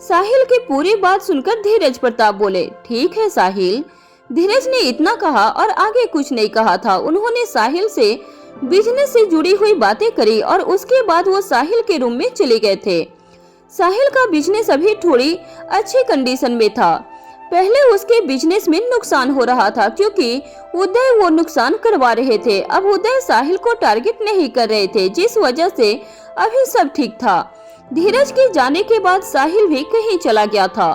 साहिल की पूरी बात सुनकर धीरज प्रताप बोले, ठीक है साहिल। धीरज ने इतना कहा और आगे कुछ नहीं कहा था। उन्होंने साहिल से बिजनेस से जुड़ी हुई बातें करी और उसके बाद वो साहिल के रूम में चले गए थे। साहिल का बिजनेस अभी थोड़ी अच्छी कंडीशन में था। पहले उसके बिजनेस में नुकसान हो रहा था, क्योंकि उदय वो नुकसान करवा रहे थे। अब उदय साहिल को टारगेट नहीं कर रहे थे, जिस वजह से अभी सब ठीक था। धीरज के जाने के बाद साहिल भी कहीं चला गया था।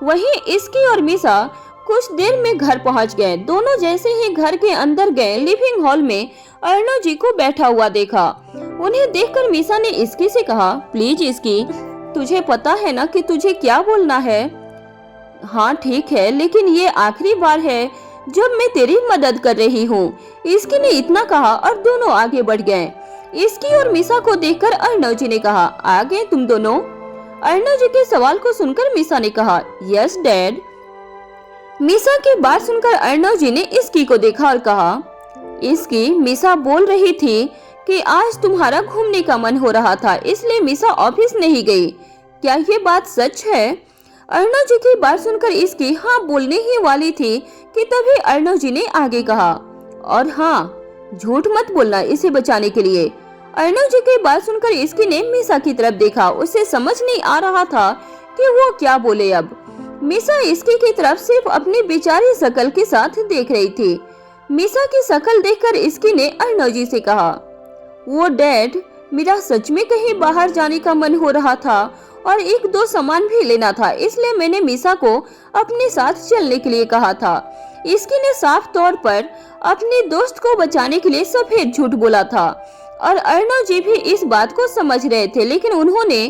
वहीं इसकी और मीसा कुछ देर में घर पहुंच गए। दोनों जैसे ही घर के अंदर गए, लिविंग हॉल में अर्णव जी को बैठा हुआ देखा। उन्हें देखकर मीसा ने इसकी से कहा, प्लीज इसकी, तुझे पता है ना कि तुझे क्या बोलना है? हाँ ठीक है, लेकिन ये आखिरी बार है जब मैं तेरी मदद कर रही हूँ। इसकी ने इतना कहा और दोनों आगे बढ़ गए। इसकी और मीसा को देखकर अर्णव जी ने कहा, आ गए तुम दोनों? अर्णव जी के सवाल को सुनकर मीसा ने कहा, यस डैड। मीसा की बात सुनकर अर्णव जी ने इसकी को देखा और कहा, इसकी, मीसा बोल रही थी कि आज तुम्हारा घूमने का मन हो रहा था, इसलिए मीसा ऑफिस नहीं गई। क्या ये बात सच है? अर्णव जी की बात सुनकर इसकी हाँ बोलने ही वाली थी कि तभी अर्णव जी ने आगे कहा, और हाँ, झूठ मत बोलना इसे बचाने के लिए। अर्णव जी की बात सुनकर इसकी ने मीसा की तरफ देखा। उसे समझ नहीं आ रहा था कि वो क्या बोले। अब मीसा इसकी की तरफ सिर्फ अपनी बेचारी शकल के साथ देख रही थी। मीसा की शकल देखकर इसकी ने अर्णव जी से कहा, वो डैड, मेरा सच में कहीं बाहर जाने का मन हो रहा था और एक दो सामान भी लेना था, इसलिए मैंने मीसा को अपने साथ चलने के लिए कहा था। इसकी ने साफ तौर पर अपने दोस्त को बचाने के लिए सफेद झूठ बोला था और अर्णव जी भी इस बात को समझ रहे थे, लेकिन उन्होंने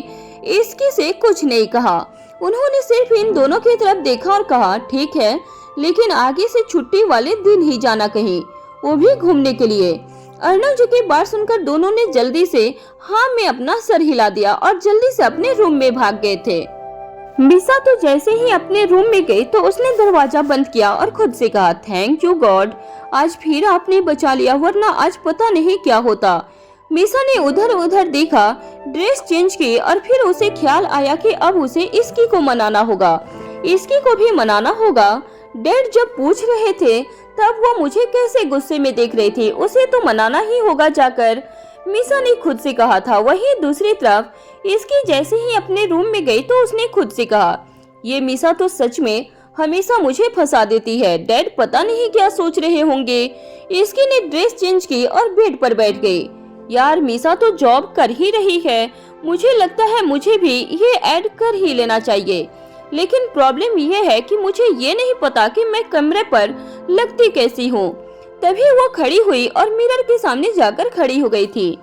इसकी से कुछ नहीं कहा। उन्होंने सिर्फ इन दोनों की तरफ देखा और कहा, ठीक है, लेकिन आगे से छुट्टी वाले दिन ही जाना कहीं, वो भी घूमने के लिए। अर्णव जी की बात सुनकर दोनों ने जल्दी से हाँ में अपना सर हिला दिया और जल्दी से अपने रूम में भाग गए थे। मीसा तो जैसे ही अपने रूम में गई तो उसने दरवाजा बंद किया और खुद से कहा, थैंक यू गॉड, आज फिर आपने बचा लिया, वरना आज पता नहीं क्या होता। मीसा ने उधर उधर देखा, ड्रेस चेंज की और फिर उसे ख्याल आया कि अब उसे इसकी को मनाना होगा, इसकी को भी मनाना होगा। डैड जब पूछ रहे थे तब वो मुझे कैसे गुस्से में देख रही थी, उसे तो मनाना ही होगा जाकर, मीसा ने खुद से कहा था। वहीं दूसरी तरफ इसकी जैसे ही अपने रूम में गई तो उसने खुद से कहा, ये मीसा तो सच में हमेशा मुझे फंसा देती है, डैड पता नहीं क्या सोच रहे होंगे। इसकी ने ड्रेस चेंज की और बेड पर बैठ गई। यार मीसा तो जॉब कर ही रही है, मुझे लगता है मुझे भी ये ऐड कर ही लेना चाहिए, लेकिन प्रॉब्लम ये है कि मुझे ये नहीं पता कि मैं कमरे पर लगती कैसी हूँ। तभी वो खड़ी हुई और मिरर के सामने जाकर खड़ी हो गई थी।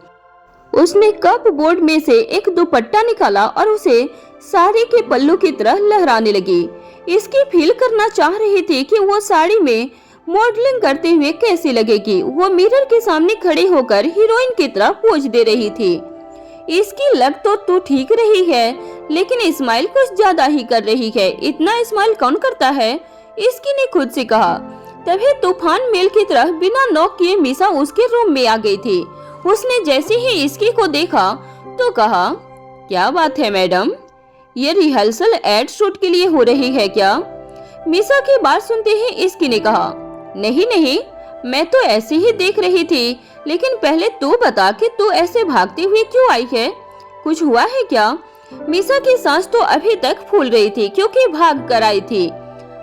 उसने कप बोर्ड में से एक दुपट्टा निकाला और उसे साड़ी के पल्लू की तरह लहराने लगी। इसकी फील करना चाह रही थी कि वो साड़ी में मॉडलिंग करते हुए कैसी लगेगी। वो मिरर के सामने खड़ी होकर हीरोइन की तरह पोज दे रही थी। इसकी लग तो ठीक रही है, लेकिन स्माइल कुछ ज्यादा ही कर रही है। इतना स्माइल कौन करता है, इसकी ने खुद से कहा। तभी तूफान मेल की तरह बिना नॉक किए मीसा उसके रूम में आ गई थी। उसने जैसे ही इसकी को देखा तो कहा, क्या बात है मैडम, ये रिहर्सल एड शूट के लिए हो रही है क्या? मीसा की बात सुनते ही इसकी ने कहा, नहीं नहीं, मैं तो ऐसे ही देख रही थी, लेकिन पहले तू बता कि तू ऐसे भागती हुई क्यों आई है, कुछ हुआ है क्या? मीसा की सांस तो अभी तक फूल रही थी क्योंकि भाग कर आई थी।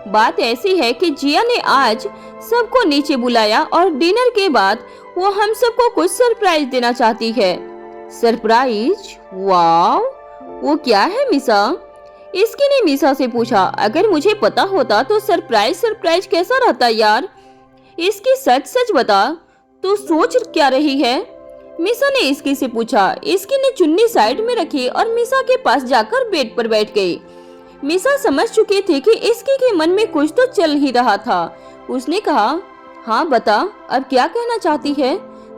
बात ऐसी है कि जिया ने आज सबको नीचे बुलाया और डिनर के बाद वो हम सबको कुछ सरप्राइज देना चाहती है। सरप्राइज? वाव, वो क्या है मीसा? इसकी ने मीसा से पूछा। अगर मुझे पता होता तो सरप्राइज कैसा रहता यार। इसकी सच सच बता, तू सोच क्या रही है? मीसा ने इसकी से पूछा। इसकी ने चुन्नी साइड में रखी और मीसा के पास जाकर बेड पर बैठ गई। मीसा समझ चुकी थी कि इसकी के मन में कुछ तो चल ही रहा था। उसने कहा, हाँ बता, अब क्या कहना चाहती है?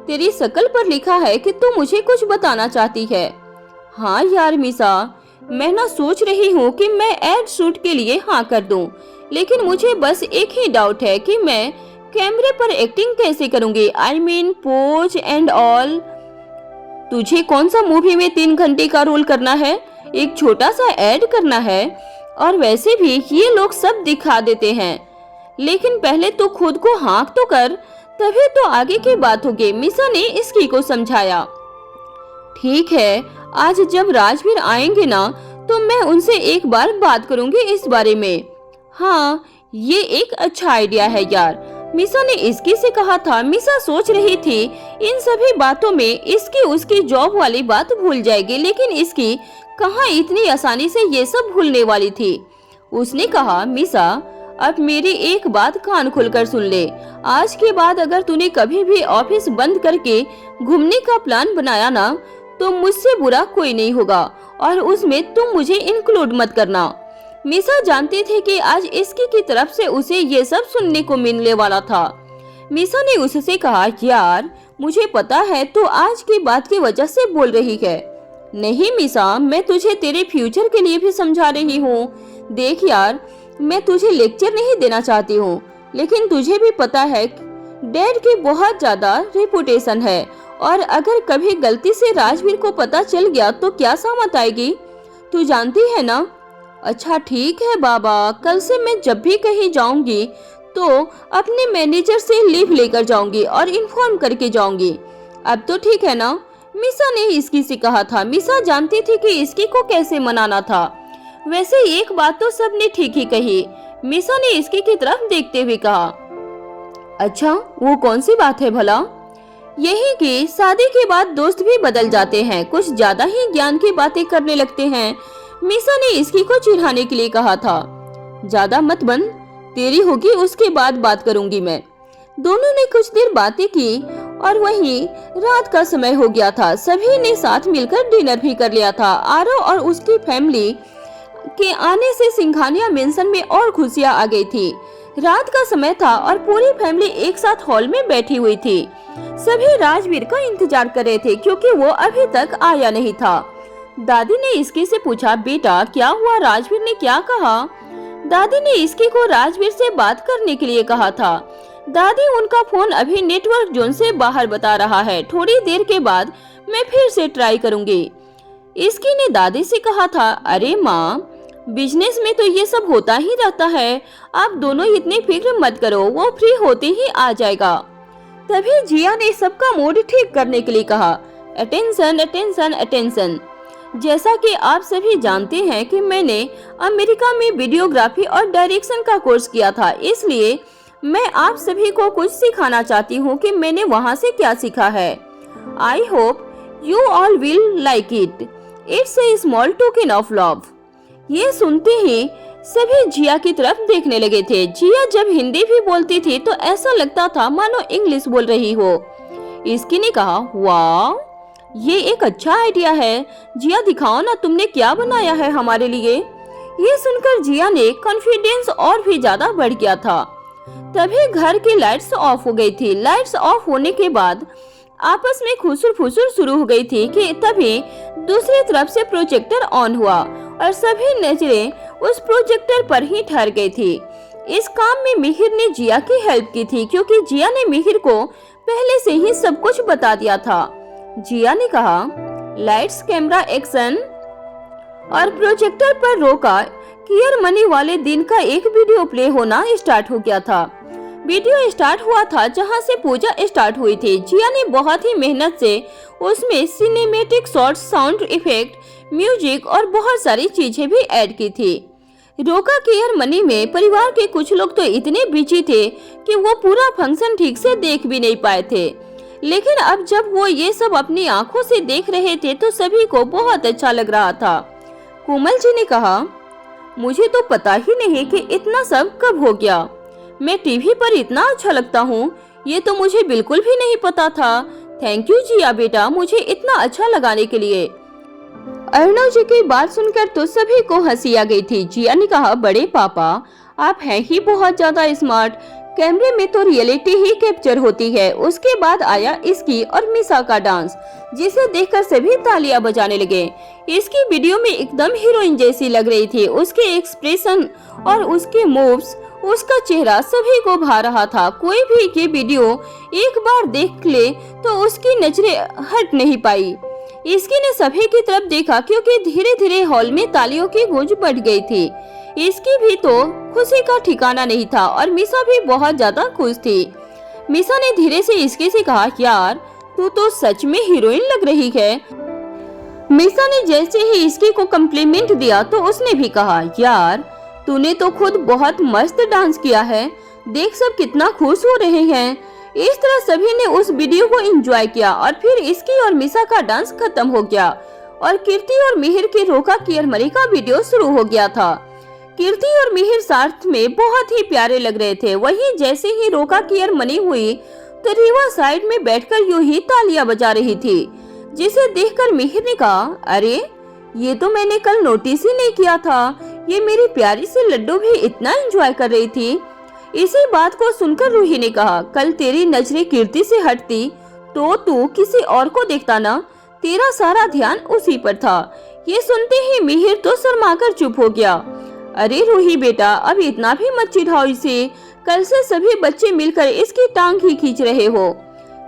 तेरी शक्ल पर लिखा है कि तू मुझे कुछ बताना चाहती है। हाँ यार मीसा, मैं ना सोच रही हूँ कि मैं एड शूट के लिए हाँ कर दूं, लेकिन मुझे बस एक ही डाउट है कि मैं कैमरे पर एक्टिंग कैसे करूंगी, I mean pose and all. तुझे कौन सा मूवी में 3 घंटे का रोल करना है, एक छोटा सा ऐड करना है, और वैसे भी ये लोग सब दिखा देते हैं, लेकिन पहले तो खुद को हाँक तो कर, तभी तो आगे की बात होगी। मीसा ने इसकी को समझाया। ठीक है, आज जब राजवीर आएंगे ना तो मैं उनसे एक बार बात करूंगी इस बारे में। हाँ, ये एक अच्छा आइडिया है यार, मीसा ने इसकी से कहा था। मीसा सोच रही थी इन सभी बातों में इसकी उसकी जॉब वाली बात भूल जाएगी, लेकिन इसकी कहाँ इतनी आसानी से ये सब भूलने वाली थी। उसने कहा, मीसा अब मेरी एक बात कान खोलकर सुन ले। आज के बाद अगर तूने कभी भी ऑफिस बंद करके घूमने का प्लान बनाया ना तो मुझसे बुरा कोई नहीं होगा, और उसमें तुम मुझे इंक्लूड मत करना। मीसा जानती थी कि आज इसकी की तरफ से उसे ये सब सुनने को मिलने वाला था। मीसा ने उससे कहा, यार मुझे पता है तू आज की बात की वजह से बोल रही है। नहीं मीसा, मैं तुझे तेरे फ्यूचर के लिए भी समझा रही हूँ। देख यार, मैं तुझे लेक्चर नहीं देना चाहती हूँ, लेकिन तुझे भी पता है डैड की बहुत ज्यादा रेपुटेशन है, और अगर कभी गलती से राजवीर को पता चल गया तो क्या सामत आएगी, तू जानती है ना। अच्छा ठीक है बाबा, कल से मैं जब भी कहीं जाऊंगी तो अपने मैनेजर से लीव लेकर जाऊंगी और इन्फॉर्म करके जाऊंगी। अब तो ठीक है ना, मीसा ने इसकी से कहा था। मीसा जानती थी कि इसकी को कैसे मनाना था। वैसे एक बात तो सबने ठीक ही कही। मीसा ने इसकी की तरफ देखते हुए कहा, अच्छा वो कौन सी बात है भला? यही कि शादी के बाद दोस्त भी बदल जाते हैं, कुछ ज्यादा ही ज्ञान की बातें करने लगते हैं। मीसा ने इसकी को चिढ़ाने के लिए कहा था। ज्यादा मत बन, तेरी होगी उसके बाद बात करूंगी मैं। दोनों ने कुछ देर बातें की और वहीं रात का समय हो गया था। सभी ने साथ मिलकर डिनर भी कर लिया था। आरव और उसकी फैमिली के आने से सिंघानिया मेंशन में और खुशियां आ गई थी। रात का समय था और पूरी फैमिली एक साथ हॉल में बैठी हुई थी। सभी राजवीर का इंतजार कर रहे थे क्योंकि वो अभी तक आया नहीं था। दादी ने इसकी से पूछा, बेटा क्या हुआ, राजवीर ने क्या कहा? दादी ने इसकी को राजवीर से बात करने के लिए कहा था। दादी उनका फोन अभी नेटवर्क जोन से बाहर बता रहा है, थोड़ी देर के बाद मैं फिर से ट्राई करूंगी। इसकी ने दादी से कहा था, अरे माँ बिजनेस में तो ये सब होता ही रहता है, आप दोनों इतनी फिक्र मत करो, वो फ्री होते ही आ जाएगा। तभी जिया ने सबका मूड ठीक करने के लिए कहा, अटेंशन अटेंशन अटेंशन। जैसा कि आप सभी जानते हैं कि मैंने अमेरिका में वीडियोग्राफी और डायरेक्शन का कोर्स किया था, इसलिए मैं आप सभी को कुछ सिखाना चाहती हूँ कि मैंने वहाँ से क्या सीखा है। I hope you all will like it, it's a small token of love. ये सुनते ही सभी जिया की तरफ देखने लगे थे। जिया जब हिंदी भी बोलती थी तो ऐसा लगता था मानो इंग्लिश बोल रही हो। इसकी ने कहा, वाह ये एक अच्छा आइडिया है, जिया दिखाओ ना तुमने क्या बनाया है हमारे लिए। ये सुनकर जिया ने कॉन्फिडेंस और भी ज्यादा बढ़ गया था। तभी घर की लाइट्स ऑफ हो गई थी। लाइट्स ऑफ होने के बाद आपस में खुसुर फुसुर शुरू हो गई थी कि तभी दूसरी तरफ से प्रोजेक्टर ऑन हुआ और सभी नजरें उस प्रोजेक्टर पर ही ठहर गई थी। इस काम में मिहिर ने जिया की हेल्प की थी क्योंकि जिया ने मिहिर को पहले से ही सब कुछ बता दिया था। जिया ने कहा, लाइट्स कैमरा एक्शन, और प्रोजेक्टर पर रोका। कियर मनी वाले दिन का एक वीडियो प्ले होना स्टार्ट हो गया था। वीडियो स्टार्ट हुआ था जहां से पूजा स्टार्ट हुई थी। जिया ने बहुत ही मेहनत से उसमें cinematic shots, sound effect, music और बहुत सारी चीजें भी ऐड की थी। रोका केयर मनी में परिवार के कुछ लोग तो इतने बिजी थे कि वो पूरा फंक्शन ठीक से देख भी नहीं पाए थे, लेकिन अब जब वो ये सब अपनी आंखों से देख रहे थे तो सभी को बहुत अच्छा लग रहा था। कोमल जी ने कहा, मुझे तो पता ही नहीं कि इतना सब कब हो गया। मैं टीवी पर इतना अच्छा लगता हूँ, ये तो मुझे बिल्कुल भी नहीं पता था। थैंक यू जिया बेटा, मुझे इतना अच्छा लगाने के लिए। अर्णव जी की बात सुनकर तो सभी को हंसी आ गई थी। जिया ने कहा, बड़े पापा आप हैं ही बहुत ज्यादा स्मार्ट, कैमरे में तो रियलिटी ही कैप्चर होती है। उसके बाद आया इसकी और मिसा का डांस, जिसे देखकर सभी तालियां बजाने लगे। इसकी वीडियो में एकदम हीरोइन जैसी लग रही थी। उसके एक्सप्रेशन और उसके मूव्स, उसका चेहरा सभी को भा रहा था। कोई भी ये वीडियो एक बार देख ले तो उसकी नजरें हट नहीं पाई। इसकी ने सभी की तरफ देखा क्योंकि धीरे धीरे हॉल में तालियों की गूंज बढ़ गई थी। इसकी भी तो खुशी का ठिकाना नहीं था और मिसा भी बहुत ज्यादा खुश थी। मिसा ने धीरे से इसके से कहा, यार तू तो सच में हीरोइन लग रही है। मिसा ने जैसे ही इसकी को कम्प्लीमेंट दिया तो उसने भी कहा, यार तूने तो खुद बहुत मस्त डांस किया है, देख सब कितना खुश हो रहे हैं। इस तरह सभी ने उस वीडियो को एंजॉय किया और फिर इसकी और मिसा का डांस खत्म हो गया और कीर्ति और मिहिर के रोका कियर मरी का वीडियो शुरू हो गया था। कीर्ति और मिहिर साथ में बहुत ही प्यारे लग रहे थे। वहीं जैसे ही रोका कियर मनी हुई तो रीवा साइड में बैठकर यूं ही तालियां बजा रही थी, जिसे देखकर मिहिर ने कहा, अरे ये तो मैंने कल नोटिस ही नहीं किया था, ये मेरी प्यारी सी लड्डू भी इतना एंजॉय कर रही थी। इसी बात को सुनकर रूही ने कहा, कल तेरी नजरें कीर्ति से हटती तो तू किसी और को देखता ना, तेरा सारा ध्यान उसी पर था। ये सुनते ही मिहिर तो शर्माकर चुप हो गया। अरे रूही बेटा, अब इतना भी मत चिढ़ाओ इसे, कल से सभी बच्चे मिलकर इसकी टांग ही खींच रहे हो।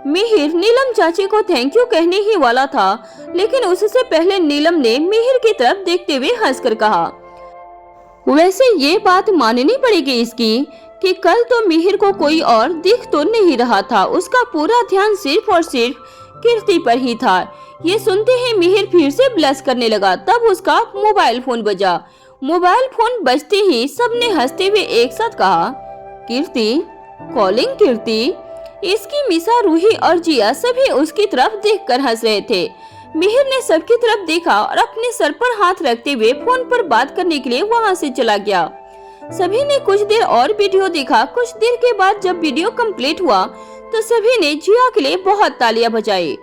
मिहिर नीलम चाची को थैंक यू कहने ही वाला था, लेकिन उससे पहले नीलम ने मिहिर की तरफ देखते हुए हंसकर कहा, वैसे ये बात माननी पड़ेगी इसकी कि कल तो मिहिर को कोई और दिख तो नहीं रहा था, उसका पूरा ध्यान सिर्फ और सिर्फ कीर्ति पर ही था। ये सुनते ही मिहिर फिर से ब्लश करने लगा। तब उसका मोबाइल फोन बजा। मोबाइल फोन बजते ही सबने हंसते हुए एक साथ कहा, कीर्ति कॉलिंग कीर्ति। इसकी मिसा, रूही और जिया सभी उसकी तरफ देखकर हंस रहे थे। मिहिर ने सबकी तरफ देखा और अपने सर पर हाथ रखते हुए फोन पर बात करने के लिए वहां से चला गया। सभी ने कुछ देर और वीडियो देखा। कुछ देर के बाद जब वीडियो कंप्लीट हुआ तो सभी ने जिया के लिए बहुत तालियां बजाई।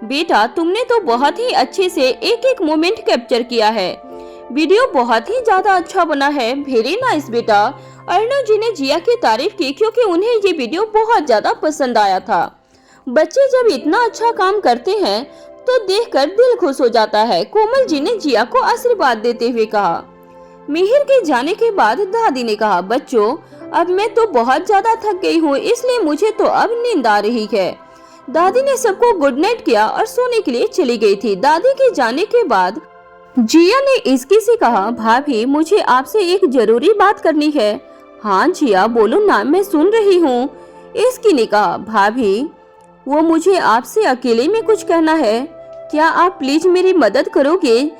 बेटा, तुमने तो बहुत ही अच्छे से एक एक मोमेंट कैप्चर किया है। वीडियो बहुत ही ज्यादा अच्छा बना है। वेरी नाइस बेटा। अर्णव जी ने जिया की तारीफ की क्योंकि उन्हें ये वीडियो बहुत ज्यादा पसंद आया था। बच्चे जब इतना अच्छा काम करते हैं तो देखकर दिल खुश हो जाता है। कोमल जी ने जिया को आशीर्वाद देते हुए कहा। मिहिर के जाने के बाद दादी ने कहा, बच्चों अब मैं तो बहुत ज्यादा थक गई हूँ, इसलिए मुझे तो अब नींद आ रही है। दादी ने सबको गुड नाइट किया और सोने के लिए चली गई थी। दादी के जाने के बाद जिया ने इसकी से कहा, भाभी मुझे आपसे एक जरूरी बात करनी है। हाँ जिया बोलो ना, मैं सुन रही हूँ। इसकी ने कहा, भाभी वो मुझे आपसे अकेले में कुछ कहना है। क्या आप प्लीज मेरी मदद करोगे?